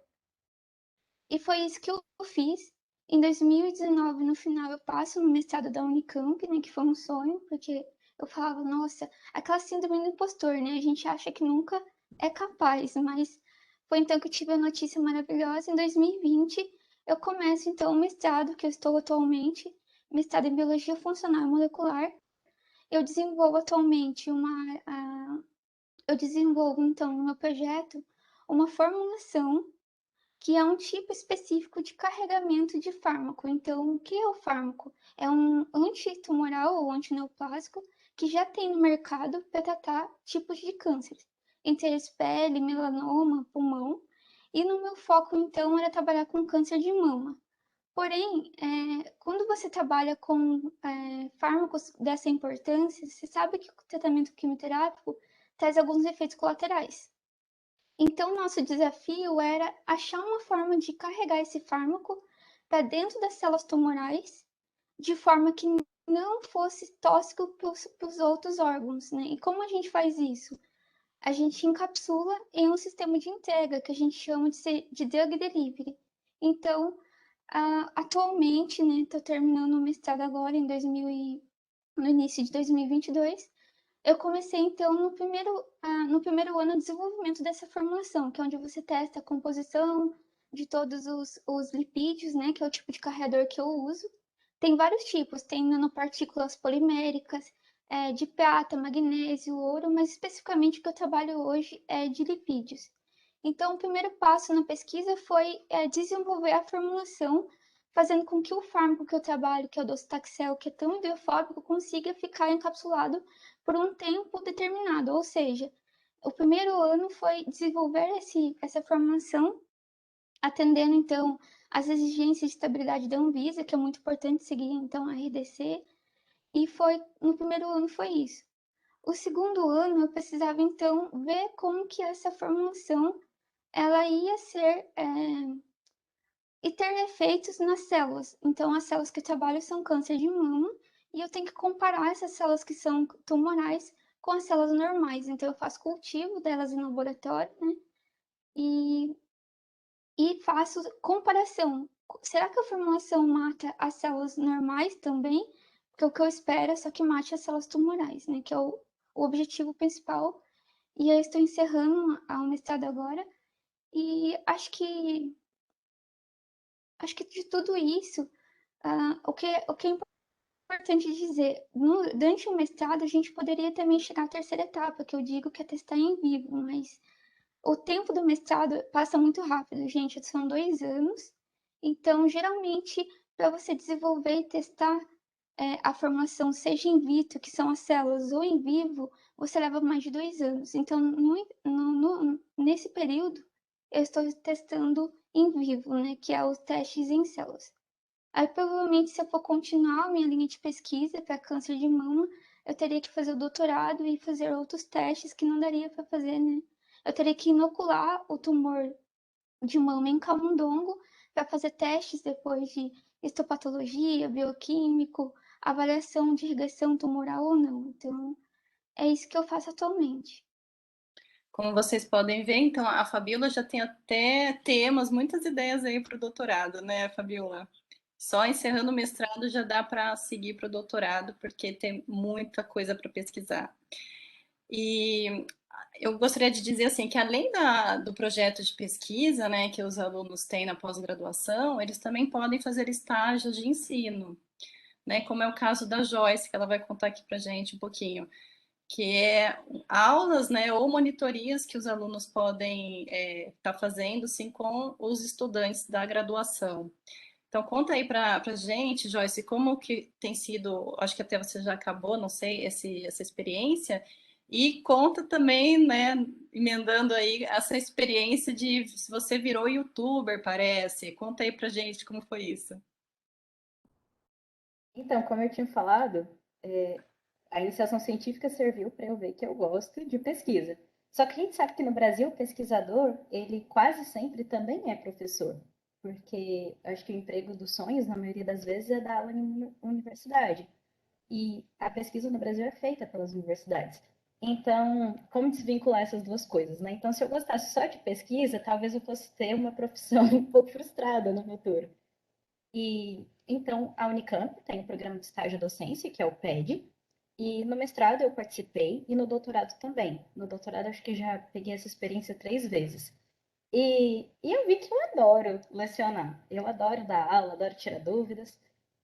E foi isso que eu fiz. Em 2019, no final, eu passo no mestrado da Unicamp, né, que foi um sonho, porque eu falava, nossa, aquela síndrome do impostor, né? A gente acha que nunca é capaz, mas foi então que eu tive a notícia maravilhosa. Em 2020, eu começo então o mestrado que eu estou atualmente, mestrado em Biologia Funcional e Molecular. Eu desenvolvo atualmente eu desenvolvo então no meu projeto uma formulação que é um tipo específico de carregamento de fármaco. Então, o que é o fármaco? É um antitumoral ou antineoplásico que já tem no mercado para tratar tipos de cânceres, entre eles pele, melanoma, pulmão. E no meu foco, então, era trabalhar com câncer de mama. Porém, quando você trabalha com fármacos dessa importância, você sabe que o tratamento quimioterápico traz alguns efeitos colaterais. Então, nosso desafio era achar uma forma de carregar esse fármaco para dentro das células tumorais, de forma que não fosse tóxico para os outros órgãos, né? E como a gente faz isso? A gente encapsula em um sistema de entrega que a gente chama de drug delivery. Então, atualmente, né, estou terminando o mestrado agora no início de 2022. Eu comecei então no primeiro ano o desenvolvimento dessa formulação, que é onde você testa a composição de todos os lipídios, né, que é o tipo de carregador que eu uso. Tem vários tipos, tem nanopartículas poliméricas, de prata, magnésio, ouro, mas especificamente o que eu trabalho hoje é de lipídios. Então, o primeiro passo na pesquisa foi desenvolver a formulação, fazendo com que o fármaco que eu trabalho, que é o docetaxel, que é tão hidrofóbico, consiga ficar encapsulado por um tempo determinado. Ou seja, o primeiro ano foi desenvolver essa formulação, atendendo então às exigências de estabilidade da Anvisa, que é muito importante seguir então a RDC, e no primeiro ano foi isso. O segundo ano eu precisava então ver como que essa formulação ela ia ser e ter efeitos nas células. Então, as células que eu trabalho são câncer de mama e eu tenho que comparar essas células que são tumorais com as células normais. Então, eu faço cultivo delas em laboratório, né? E, e faço comparação. Será que a formulação mata as células normais também? Porque o que eu espero é só que mate as células tumorais, né? Que é o objetivo principal. E eu estou encerrando o mestrado agora. E acho que de tudo isso, o que é importante dizer, durante o mestrado a gente poderia também chegar à terceira etapa, que eu digo que é testar em vivo, mas o tempo do mestrado passa muito rápido, gente, são 2 anos, então geralmente para você desenvolver e testar a formulação, seja in vitro, que são as células, ou em vivo, você leva mais de 2 anos. Então, nesse período, eu estou testando em vivo, né, que é os testes em células. Aí, provavelmente, se eu for continuar a minha linha de pesquisa para câncer de mama, eu teria que fazer o doutorado e fazer outros testes que não daria para fazer, né? Eu teria que inocular o tumor de mama em camundongo para fazer testes depois de histopatologia, bioquímico, avaliação de irrigação tumoral ou não. Então, é isso que eu faço atualmente. Como vocês podem ver, então, a Fabíola já tem até temas, muitas ideias aí para o doutorado, né, Fabíola? Só encerrando o mestrado já dá para seguir para o doutorado, porque tem muita coisa para pesquisar. E eu gostaria de dizer assim que além do projeto de pesquisa, né, que os alunos têm na pós-graduação, eles também podem fazer estágios de ensino, né, como é o caso da Joyce, que ela vai contar aqui para a gente um pouquinho, que é aulas, né, ou monitorias que os alunos podem estar fazendo, sim, com os estudantes da graduação. Então, conta aí para a gente, Joyce, como que tem sido, acho que até você já acabou, não sei, essa experiência, e conta também, né, emendando aí essa experiência de se você virou youtuber, parece. Conta aí para gente como foi isso. Então, como eu tinha falado, a iniciação científica serviu para eu ver que eu gosto de pesquisa. Só que a gente sabe que no Brasil, o pesquisador, ele quase sempre também é professor, porque acho que o emprego dos sonhos, na maioria das vezes, é dar aula em universidade. E a pesquisa no Brasil é feita pelas universidades. Então, como desvincular essas duas coisas, né? Então, se eu gostasse só de pesquisa, talvez eu fosse ter uma profissão um pouco frustrada no futuro. E então a Unicamp tem o programa de estágio docência, que é o PED, e no mestrado eu participei e no doutorado também. No doutorado acho que já peguei essa experiência 3 vezes. E eu vi que eu adoro lecionar. Eu adoro dar aula, adoro tirar dúvidas.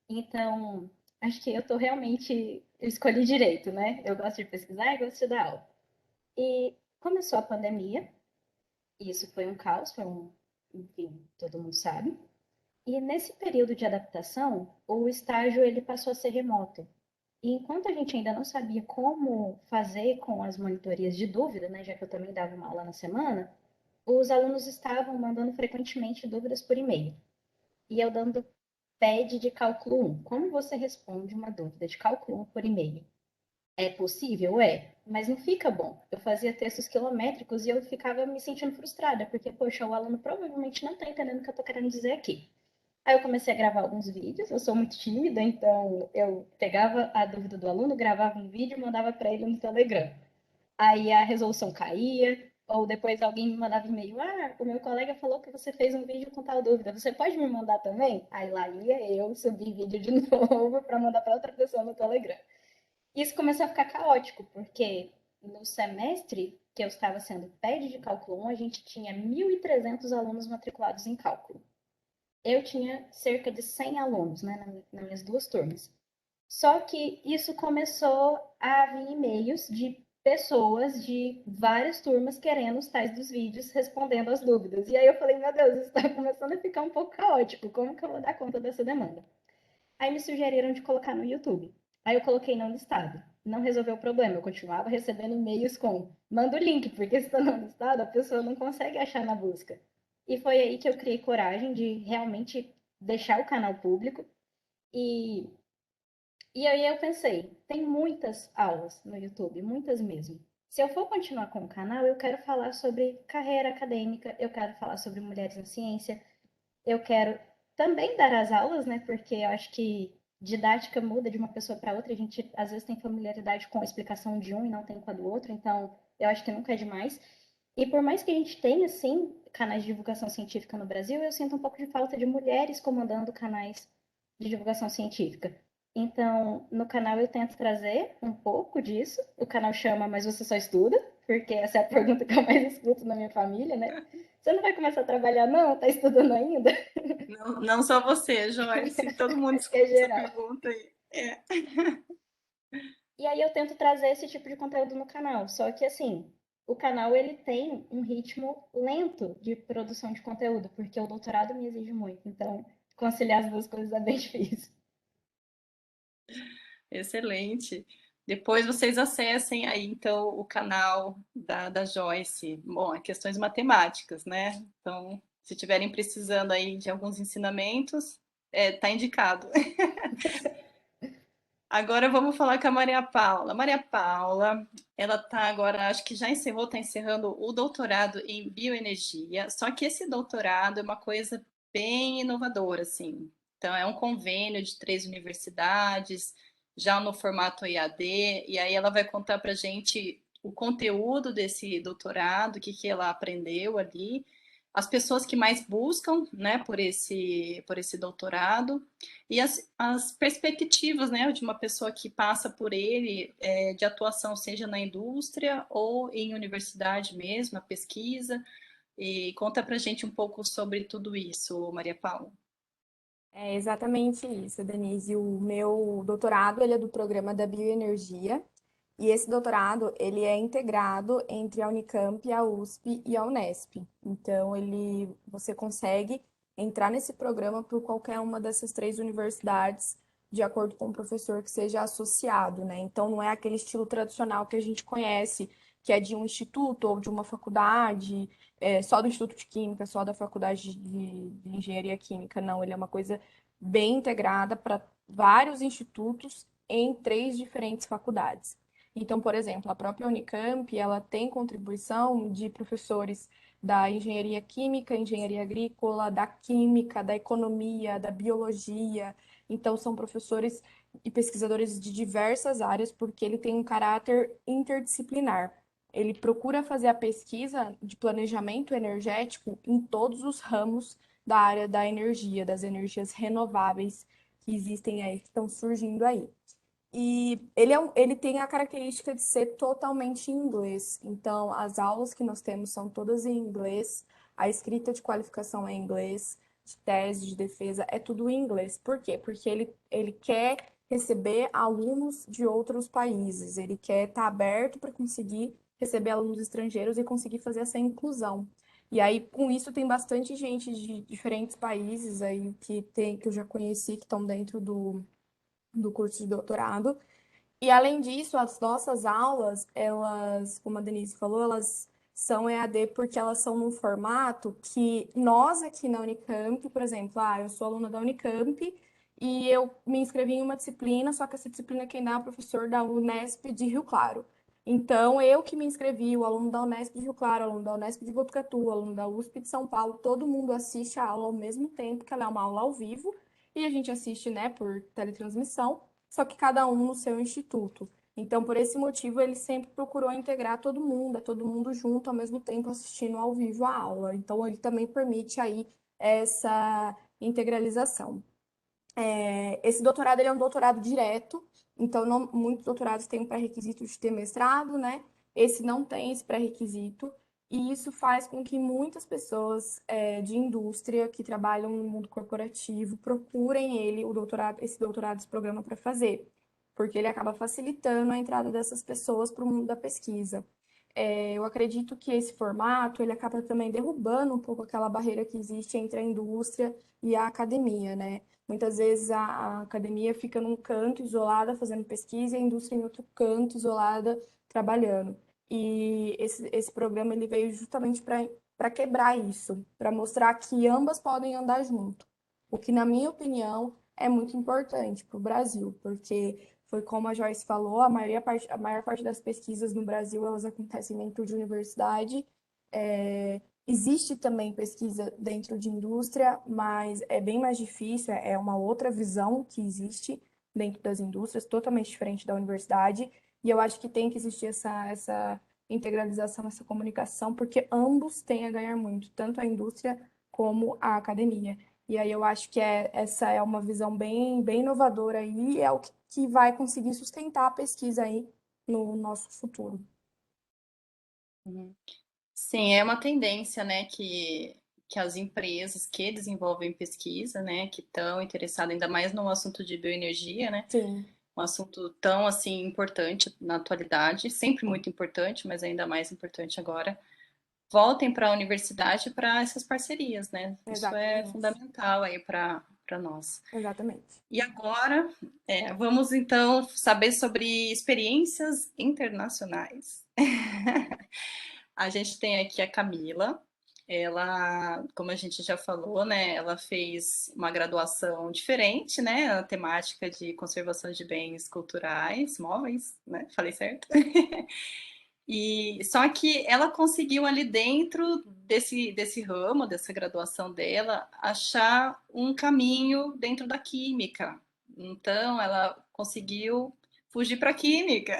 Então, acho que eu tô realmente. Eu escolhi direito, né? Eu gosto de pesquisar e gosto de dar aula. E começou a pandemia, e isso foi um caos, enfim, todo mundo sabe. E nesse período de adaptação, o estágio ele passou a ser remoto. E enquanto a gente ainda não sabia como fazer com as monitorias de dúvida, né, já que eu também dava uma aula na semana, os alunos estavam mandando frequentemente dúvidas por e-mail. E eu dando PED de cálculo 1. Como você responde uma dúvida de cálculo 1 por e-mail? É possível? É, mas não fica bom. Eu fazia textos quilométricos e eu ficava me sentindo frustrada, porque, poxa, o aluno provavelmente não está entendendo o que eu estou querendo dizer aqui. Aí eu comecei a gravar alguns vídeos, eu sou muito tímida, então eu pegava a dúvida do aluno, gravava um vídeo e mandava para ele no Telegram. Aí a resolução caía, ou depois alguém me mandava e-mail, o meu colega falou que você fez um vídeo com tal dúvida, você pode me mandar também? Aí lá ia eu subir vídeo de novo para mandar para outra pessoa no Telegram. Isso começou a ficar caótico, porque no semestre que eu estava sendo PED de cálculo 1, a gente tinha 1.300 alunos matriculados em cálculo. Eu tinha cerca de 100 alunos, né, nas minhas duas turmas. Só que isso começou a vir e-mails de pessoas de várias turmas querendo os tais dos vídeos, respondendo as dúvidas. E aí eu falei, meu Deus, isso está começando a ficar um pouco caótico, como que eu vou dar conta dessa demanda? Aí me sugeriram de colocar no YouTube. Aí eu coloquei não listado. Não resolveu o problema, eu continuava recebendo e-mails com manda o link, porque se está não listado, a pessoa não consegue achar na busca. E foi aí que eu criei coragem de realmente deixar o canal público. E, e aí eu pensei, tem muitas aulas no YouTube, muitas mesmo. Se eu for continuar com o canal, eu quero falar sobre carreira acadêmica, eu quero falar sobre mulheres na ciência, eu quero também dar as aulas, né? Porque eu acho que didática muda de uma pessoa para outra. A gente às vezes tem familiaridade com a explicação de um e não tem com a do outro, então eu acho que nunca é demais. E por mais que a gente tenha, sim, canais de divulgação científica no Brasil, eu sinto um pouco de falta de mulheres comandando canais de divulgação científica. Então, no canal eu tento trazer um pouco disso. O canal chama Mas Você Só Estuda, porque essa é a pergunta que eu mais escuto na minha família, né? Você não vai começar a trabalhar, não? Tá estudando ainda? Não, não só você, Joyce, todo mundo Acho que é escuta essa geral. pergunta aí. É. E aí eu tento trazer esse tipo de conteúdo no canal. Só que assim, o canal ele tem um ritmo lento de produção de conteúdo, porque o doutorado me exige muito. Então, conciliar as duas coisas é bem difícil. Excelente. Depois vocês acessem aí, então, o canal da Joyce. Bom, é questões matemáticas, né? Então, se estiverem precisando aí de alguns ensinamentos, tá indicado. Agora vamos falar com a Maria Paula. Maria Paula, ela está agora, acho que já encerrou, está encerrando o doutorado em bioenergia, só que esse doutorado é uma coisa bem inovadora, assim. Então, é um convênio de 3 universidades, já no formato EAD, e aí ela vai contar para a gente o conteúdo desse doutorado, o que ela aprendeu ali, as pessoas que mais buscam, né, por esse doutorado, e as perspectivas, né, de uma pessoa que passa por ele, de atuação, seja na indústria ou em universidade mesmo, a pesquisa. E conta pra gente um pouco sobre tudo isso, Maria Paula. É exatamente isso, Denise. O meu doutorado, ele é do programa da bioenergia, e esse doutorado, ele é integrado entre a Unicamp, a USP e a Unesp. Então, você consegue entrar nesse programa por qualquer uma dessas três universidades, de acordo com o professor que seja associado, né? Então, não é aquele estilo tradicional que a gente conhece, que é de um instituto ou de uma faculdade, só do Instituto de Química, só da Faculdade de Engenharia Química. Não, ele é uma coisa bem integrada para vários institutos em três diferentes faculdades. Então, por exemplo, a própria Unicamp, ela tem contribuição de professores da engenharia química, engenharia agrícola, da química, da economia, da biologia. Então, são professores e pesquisadores de diversas áreas, porque ele tem um caráter interdisciplinar. Ele procura fazer a pesquisa de planejamento energético em todos os ramos da área da energia, das energias renováveis que existem aí, que estão surgindo aí. E ele tem a característica de ser totalmente em inglês. Então, as aulas que nós temos são todas em inglês, a escrita de qualificação é em inglês, de tese, de defesa, é tudo em inglês. Por quê? Porque ele quer receber alunos de outros países, ele quer estar aberto para conseguir receber alunos estrangeiros e conseguir fazer essa inclusão. E aí, com isso, tem bastante gente de diferentes países aí que eu já conheci, que estão dentro do curso de doutorado. E além disso, as nossas aulas, elas, como a Denise falou, elas são EAD porque elas são num formato que nós aqui na Unicamp, por exemplo, eu sou aluna da Unicamp e eu me inscrevi em uma disciplina, só que essa disciplina quem dá é o professor da Unesp de Rio Claro. Então, eu que me inscrevi, o aluno da Unesp de Rio Claro, o aluno da Unesp de Botucatu, o aluno da USP de São Paulo, todo mundo assiste a aula ao mesmo tempo, que ela é uma aula ao vivo, e a gente assiste, né, por teletransmissão, só que cada um no seu instituto. Então, por esse motivo, ele sempre procurou integrar todo mundo junto, ao mesmo tempo assistindo ao vivo a aula. Então, ele também permite aí essa integralização. Esse doutorado ele é um doutorado direto, então muitos doutorados têm um pré-requisito de ter mestrado, né? Esse não tem esse pré-requisito, e isso faz com que muitas pessoas de indústria que trabalham no mundo corporativo procurem esse doutorado, esse programa para fazer, porque ele acaba facilitando a entrada dessas pessoas para o mundo da pesquisa. Eu acredito que esse formato ele acaba também derrubando um pouco aquela barreira que existe entre a indústria e a academia, né? Muitas vezes a academia fica num canto isolada fazendo pesquisa e a indústria em outro canto isolada trabalhando. E esse programa ele veio justamente para quebrar isso, para mostrar que ambas podem andar junto. O que, na minha opinião, é muito importante para o Brasil, porque foi como a Joyce falou, a maior parte das pesquisas no Brasil elas acontecem dentro de universidade. Existe também pesquisa dentro de indústria, mas é bem mais difícil, é uma outra visão que existe dentro das indústrias, totalmente diferente da universidade, e eu acho que tem que existir essa integralização, essa comunicação, porque ambos têm a ganhar muito, tanto a indústria como a academia. E aí eu acho que essa é uma visão bem inovadora aí, e é o que vai conseguir sustentar a pesquisa aí no nosso futuro. Uhum. Sim, é uma tendência, né, que as empresas que desenvolvem pesquisa, né, que estão interessadas ainda mais no assunto de bioenergia, né, Sim, um assunto tão, assim, importante na atualidade, sempre muito importante, mas ainda mais importante agora, voltem para a universidade para essas parcerias, né, isso é exatamente. fundamental aí para nós. Exatamente. E agora, vamos então saber sobre experiências internacionais. A gente tem aqui a Camila. Ela, como a gente já falou, né, ela fez uma graduação diferente, né, a temática de conservação de bens culturais, móveis, né, falei certo? E só que ela conseguiu ali dentro desse ramo, dessa graduação dela, achar um caminho dentro da química. Então, ela conseguiu fugir para a química.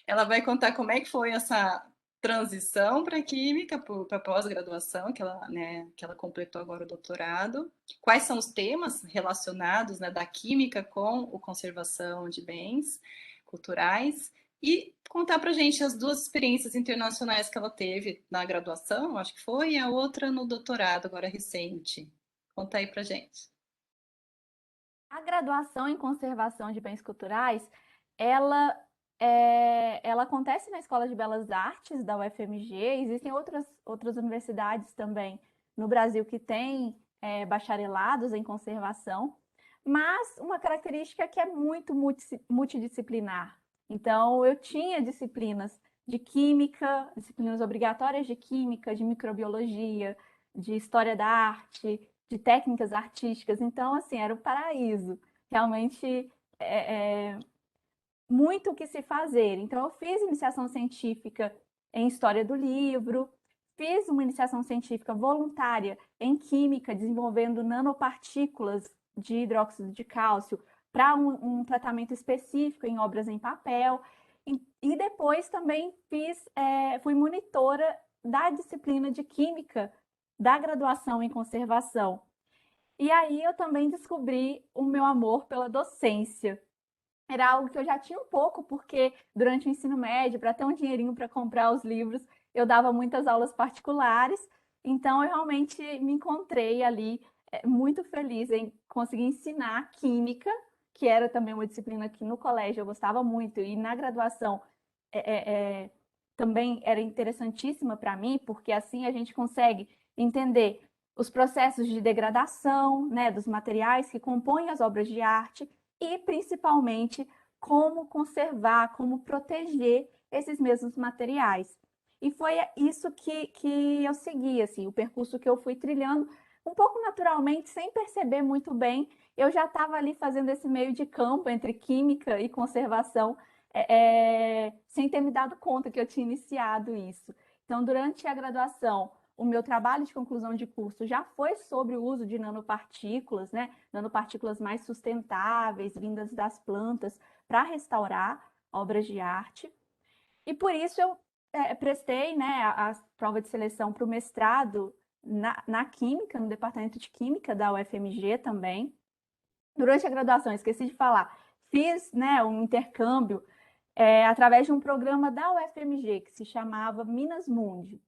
Ela vai contar como é que foi essa transição para química, para pós-graduação, que ela completou agora o doutorado. Quais são os temas relacionados, né, da química com a conservação de bens culturais e contar para a gente as duas experiências internacionais que ela teve na graduação, acho que foi, e a outra no doutorado, agora recente. Conta aí para gente. A graduação em conservação de bens culturais, ela ela acontece na Escola de Belas Artes da UFMG. Existem outras universidades também no Brasil que têm bacharelados em conservação, mas uma característica é que é muito multidisciplinar. Então, eu tinha disciplinas de química, disciplinas obrigatórias de química, de microbiologia, de história da arte, de técnicas artísticas. Então, assim, era o paraíso. Realmente, muito o que se fazer. Então, eu fiz iniciação científica em História do Livro, fiz uma iniciação científica voluntária em Química, desenvolvendo nanopartículas de hidróxido de cálcio para um tratamento específico em obras em papel. E depois também fui monitora da disciplina de Química da graduação em Conservação. E aí eu também descobri o meu amor pela docência. Era algo que eu já tinha um pouco, porque durante o ensino médio, para ter um dinheirinho para comprar os livros, eu dava muitas aulas particulares. Então, eu realmente me encontrei ali muito feliz em conseguir ensinar química, que era também uma disciplina que no colégio eu gostava muito, e na graduação também era interessantíssima para mim, porque assim a gente consegue entender os processos de degradação, né, dos materiais que compõem as obras de arte e, principalmente, como conservar, como proteger esses mesmos materiais. E foi isso que eu segui, assim, o percurso que eu fui trilhando, um pouco naturalmente, sem perceber muito bem. Eu já estava ali fazendo esse meio de campo entre química e conservação, sem ter me dado conta que eu tinha iniciado isso. Então, durante a graduação, o meu trabalho de conclusão de curso já foi sobre o uso de nanopartículas, né? Nanopartículas mais sustentáveis, vindas das plantas, para restaurar obras de arte. E por isso eu prestei, né, a prova de seleção para o mestrado na Química, no Departamento de Química da UFMG também. Durante a graduação, esqueci de falar, fiz, né, um intercâmbio através de um programa da UFMG que se chamava Minas Mundi.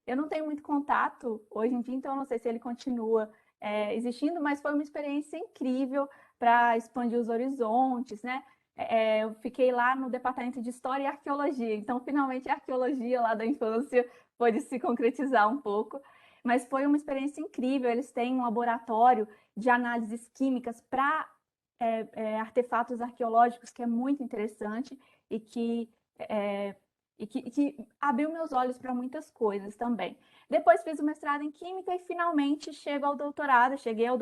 Eu não tenho muito contato hoje em dia, então eu não sei se ele continua existindo, mas foi uma experiência incrível para expandir os horizontes, né? Eu fiquei lá no Departamento de História e Arqueologia, então finalmente a arqueologia lá da infância pôde se concretizar um pouco, mas foi uma experiência incrível. Eles têm um laboratório de análises químicas para artefatos arqueológicos que é muito interessante e que abriu meus olhos para muitas coisas também. Depois fiz o mestrado em Química e finalmente cheguei ao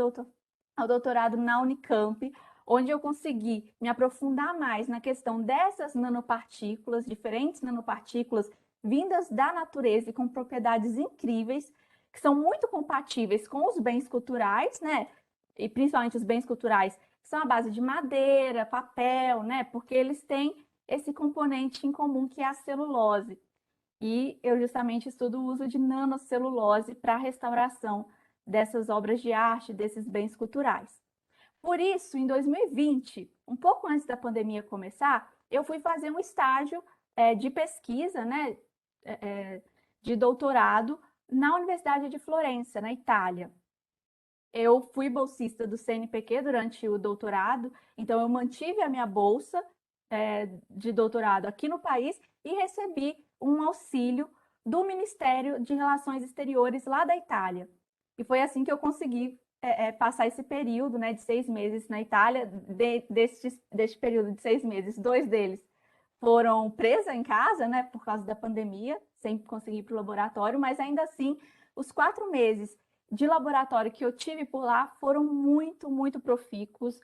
doutorado na Unicamp, onde eu consegui me aprofundar mais na questão dessas nanopartículas, diferentes nanopartículas vindas da natureza e com propriedades incríveis, que são muito compatíveis com os bens culturais, né? E principalmente os bens culturais que são à base de madeira, papel, né? Porque eles têm esse componente em comum que é a celulose. E eu justamente estudo o uso de nanocelulose para a restauração dessas obras de arte, desses bens culturais. Por isso, em 2020, um pouco antes da pandemia começar, eu fui fazer um estágio de pesquisa, né, de doutorado na Universidade de Florença, na Itália. Eu fui bolsista do CNPq durante o doutorado, então eu mantive a minha bolsa de doutorado aqui no país e recebi um auxílio do Ministério de Relações Exteriores lá da Itália. E foi assim que eu consegui passar esse período, né, de 6 meses na Itália. Deste período de 6 meses, 2 deles foram presa em casa, né, por causa da pandemia, sem conseguir ir para o laboratório, mas ainda assim, os 4 meses de laboratório que eu tive por lá foram muito, muito profícuos,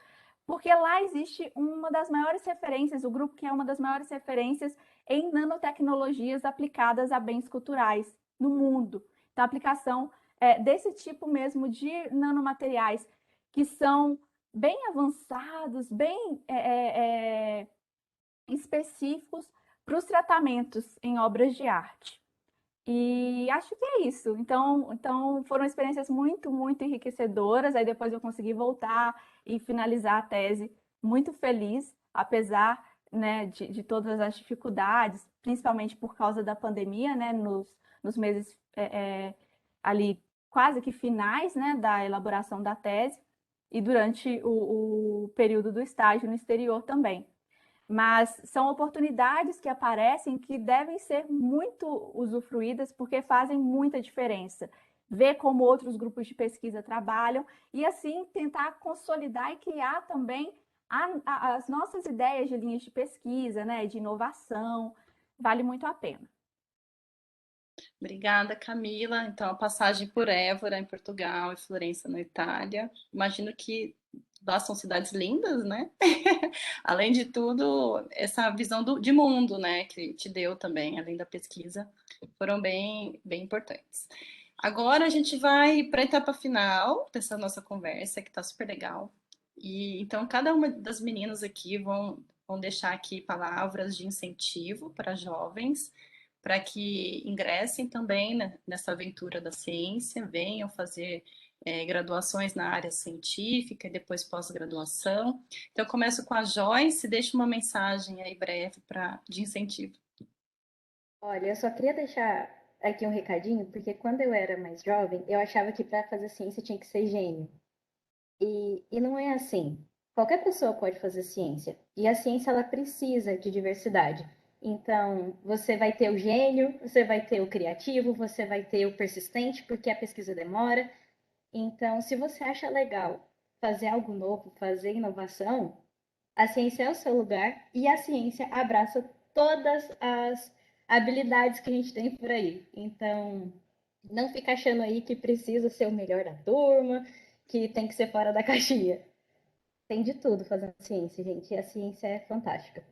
porque lá existe uma das maiores referências, o grupo que é uma das maiores referências em nanotecnologias aplicadas a bens culturais no mundo. Então, a aplicação desse tipo mesmo de nanomateriais que são bem avançados, bem específicos para os tratamentos em obras de arte. E acho que é isso. Então foram experiências muito, muito enriquecedoras. Aí depois eu consegui voltar e finalizar a tese muito feliz, apesar, né, de todas as dificuldades, principalmente por causa da pandemia, né, nos meses ali quase que finais, né, da elaboração da tese e durante o período do estágio no exterior também. Mas são oportunidades que aparecem que devem ser muito usufruídas porque fazem muita diferença. Ver como outros grupos de pesquisa trabalham e, assim, tentar consolidar e criar também as nossas ideias de linhas de pesquisa, né, de inovação. Vale muito a pena. Obrigada, Camila. Então, a passagem por Évora, em Portugal, e Florença, na Itália. Imagino que lá são cidades lindas, né? Além de tudo, essa visão de mundo, né, que te deu também, além da pesquisa, foram bem, bem importantes. Agora a gente vai para a etapa final dessa nossa conversa, que está super legal. E então, cada uma das meninas aqui vão deixar aqui palavras de incentivo para jovens para que ingressem também, né, nessa aventura da ciência, venham fazer graduações na área científica e depois pós-graduação. Então, eu começo com a Joyce, deixa uma mensagem aí breve de incentivo. Olha, eu só queria deixar aqui um recadinho, porque quando eu era mais jovem, eu achava que para fazer ciência tinha que ser gênio. E não é assim. Qualquer pessoa pode fazer ciência. E a ciência, ela precisa de diversidade. Então, você vai ter o gênio, você vai ter o criativo, você vai ter o persistente, porque a pesquisa demora. Então, se você acha legal fazer algo novo, fazer inovação, a ciência é o seu lugar e a ciência abraça todas as habilidades que a gente tem por aí. Então, não fica achando aí que precisa ser o melhor da turma, que tem que ser fora da caixinha. Tem de tudo fazendo ciência, gente. E a ciência é fantástica.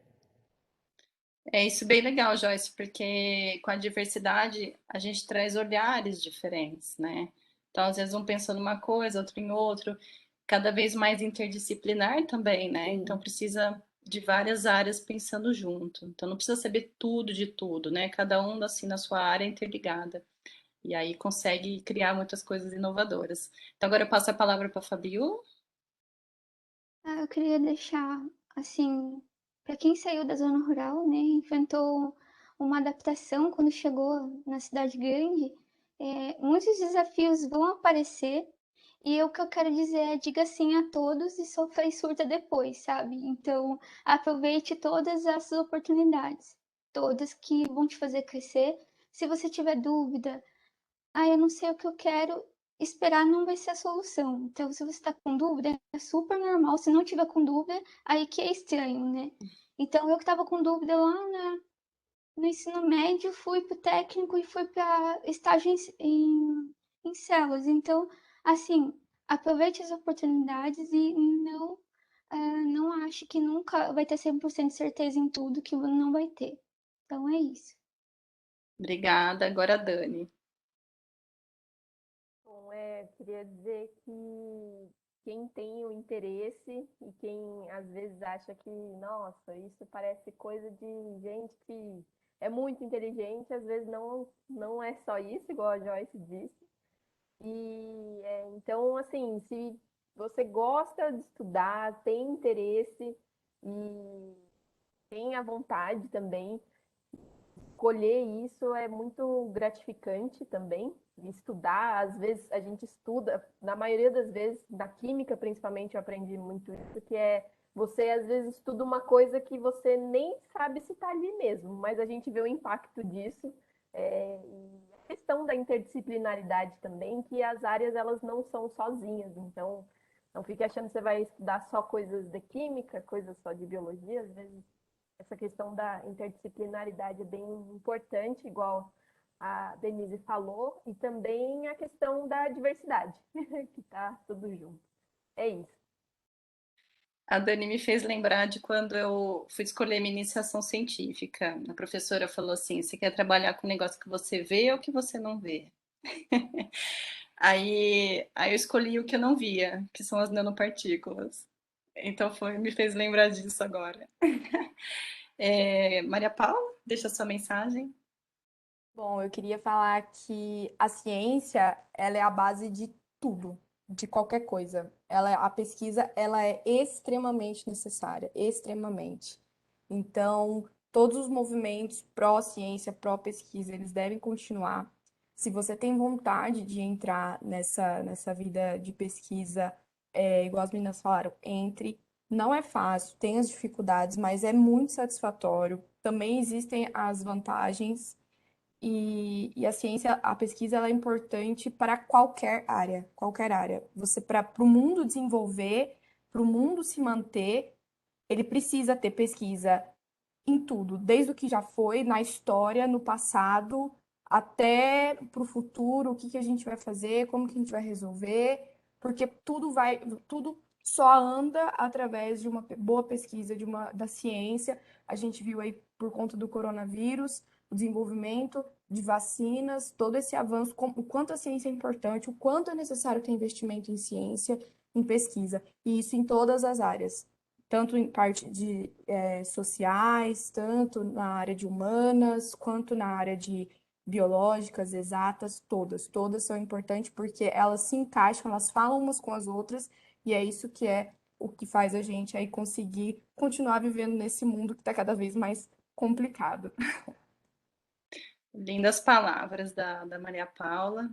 É isso bem legal, Joyce, porque com a diversidade a gente traz olhares diferentes, né? Então, às vezes, um pensa numa coisa, outro em outro, cada vez mais interdisciplinar também, né? Então, precisa de várias áreas pensando junto. Então, não precisa saber tudo de tudo, né? Cada um, assim, na sua área interligada. E aí consegue criar muitas coisas inovadoras. Então, agora eu passo a palavra para a Fabiola. Eu queria deixar, assim, para quem saiu da zona rural, né, enfrentou uma adaptação quando chegou na cidade grande, muitos desafios vão aparecer e o que eu quero dizer é diga sim a todos e sofra e surta depois, sabe? Então, aproveite todas essas oportunidades, todas que vão te fazer crescer. Se você tiver dúvida, eu não sei o que eu quero, esperar não vai ser a solução. Então, se você está com dúvida, é super normal. Se não tiver com dúvida, aí que é estranho, né? Então, eu que estava com dúvida lá no ensino médio, fui para o técnico e fui para estágio em células. Então, assim, aproveite as oportunidades e não ache que nunca vai ter 100% de certeza em tudo que não vai ter. Então, é isso. Obrigada. Agora a Dani. Bom, queria dizer que quem tem o interesse e quem às vezes acha que, nossa, isso parece coisa de gente que é muito inteligente, às vezes não é só isso, igual a Joyce disse. E então, assim, se você gosta de estudar, tem interesse e tem a vontade também, colher isso é muito gratificante também. Estudar, às vezes a gente estuda, na maioria das vezes, na química principalmente, eu aprendi muito isso, que é você às vezes estuda uma coisa que você nem sabe se está ali mesmo, mas a gente vê o impacto disso. E a questão da interdisciplinaridade também, que as áreas elas não são sozinhas, então não fique achando que você vai estudar só coisas de química, coisas só de biologia, às vezes essa questão da interdisciplinaridade é bem importante, igual a Denise falou, e também a questão da diversidade, que está tudo junto. É isso. A Dani me fez lembrar de quando eu fui escolher minha iniciação científica. A professora falou assim: você quer trabalhar com o negócio que você vê ou que você não vê? Aí eu escolhi o que eu não via, que são as nanopartículas. Então me fez lembrar disso agora. Maria Paula, deixa a sua mensagem. Bom, eu queria falar que a ciência, ela é a base de tudo, de qualquer coisa. A pesquisa, ela é extremamente necessária, extremamente. Então, todos os movimentos pró-ciência, pró-pesquisa, eles devem continuar. Se você tem vontade de entrar nessa vida de pesquisa, igual as meninas falaram, entre. Não é fácil, tem as dificuldades, mas é muito satisfatório. Também existem as vantagens. E a ciência, a pesquisa, ela é importante para qualquer área, qualquer área. Você, para o mundo desenvolver, para o mundo se manter, ele precisa ter pesquisa em tudo, desde o que já foi, na história, no passado, até para o futuro, o que que a gente vai fazer, como que a gente vai resolver, porque tudo só anda através de uma boa pesquisa da ciência. A gente viu aí por conta do coronavírus, o desenvolvimento de vacinas, todo esse avanço, o quanto a ciência é importante, o quanto é necessário ter investimento em ciência, em pesquisa, e isso em todas as áreas, tanto em parte de sociais, tanto na área de humanas, quanto na área de biológicas, exatas, todas são importantes porque elas se encaixam, elas falam umas com as outras, e é isso que é o que faz a gente aí conseguir continuar vivendo nesse mundo que está cada vez mais complicado. Lindas palavras da Maria Paula.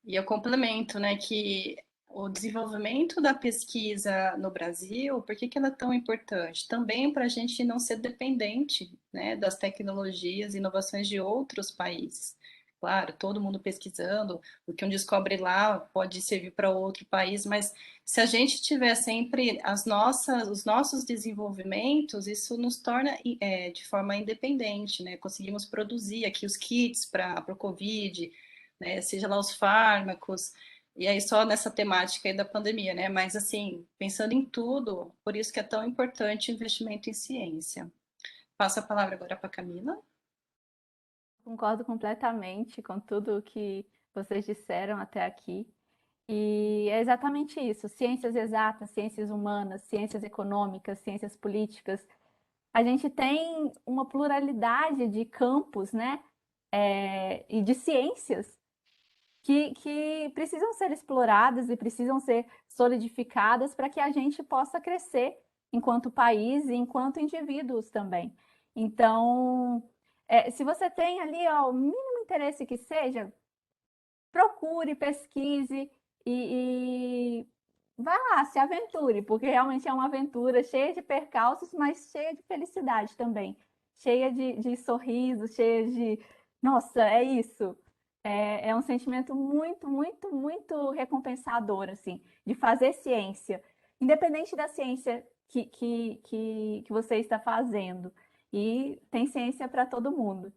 E eu complemento, né, que o desenvolvimento da pesquisa no Brasil, por que que ela é tão importante? Também para a gente não ser dependente, né, das tecnologias e inovações de outros países. Claro, todo mundo pesquisando, o que um descobre lá pode servir para outro país, mas se a gente tiver sempre os nossos desenvolvimentos, isso nos torna de forma independente, né? Conseguimos produzir aqui os kits para o Covid, né? Seja lá os fármacos, e aí só nessa temática aí da pandemia, né? Mas assim, pensando em tudo, por isso que é tão importante o investimento em ciência. Passo a palavra agora para a Camila. Concordo completamente com tudo o que vocês disseram até aqui. E é exatamente isso: ciências exatas, ciências humanas, ciências econômicas, ciências políticas. A gente tem uma pluralidade de campos, né? E de ciências que precisam ser exploradas e precisam ser solidificadas para que a gente possa crescer enquanto país e enquanto indivíduos também. Então, se você tem ali ó, o mínimo interesse que seja, procure, pesquise e vá lá, se aventure, porque realmente é uma aventura cheia de percalços, mas cheia de felicidade também, cheia de sorrisos, cheia de, nossa, é isso. É um sentimento muito, muito, muito recompensador, assim, de fazer ciência, independente da ciência que você está fazendo. E tem ciência para todo mundo.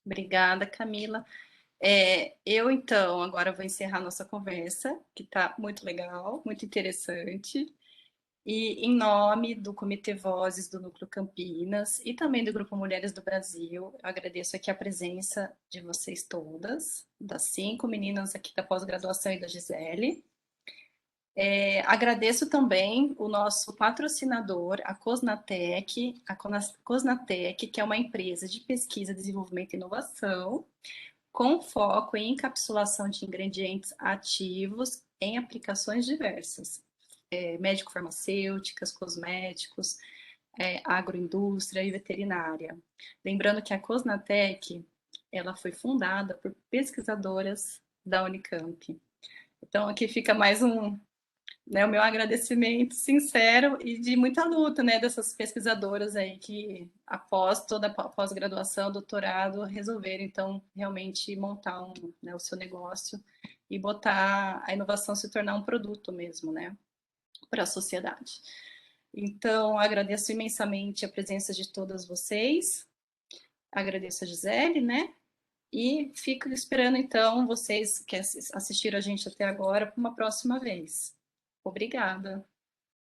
Obrigada, Camila. Eu, então, agora vou encerrar nossa conversa, que está muito legal, muito interessante. E em nome do Comitê Vozes do Núcleo Campinas e também do Grupo Mulheres do Brasil, eu agradeço aqui a presença de vocês todas, das 5 meninas aqui da pós-graduação e da Gisele. Agradeço também o nosso patrocinador, a Cosnatec, Cosnatec, que é uma empresa de pesquisa, desenvolvimento e inovação, com foco em encapsulação de ingredientes ativos em aplicações diversas, médico-farmacêuticas, cosméticos, agroindústria e veterinária. Lembrando que a Cosnatec, ela foi fundada por pesquisadoras da Unicamp. Então, aqui fica mais né, o meu agradecimento sincero e de muita luta, né, dessas pesquisadoras aí que, após toda a pós-graduação, doutorado, resolveram, então, realmente montar né, o seu negócio e botar a inovação se tornar um produto mesmo, né, para a sociedade. Então, agradeço imensamente a presença de todas vocês, agradeço a Gisele, né, e fico esperando, então, vocês que assistiram a gente até agora, para uma próxima vez. Obrigada.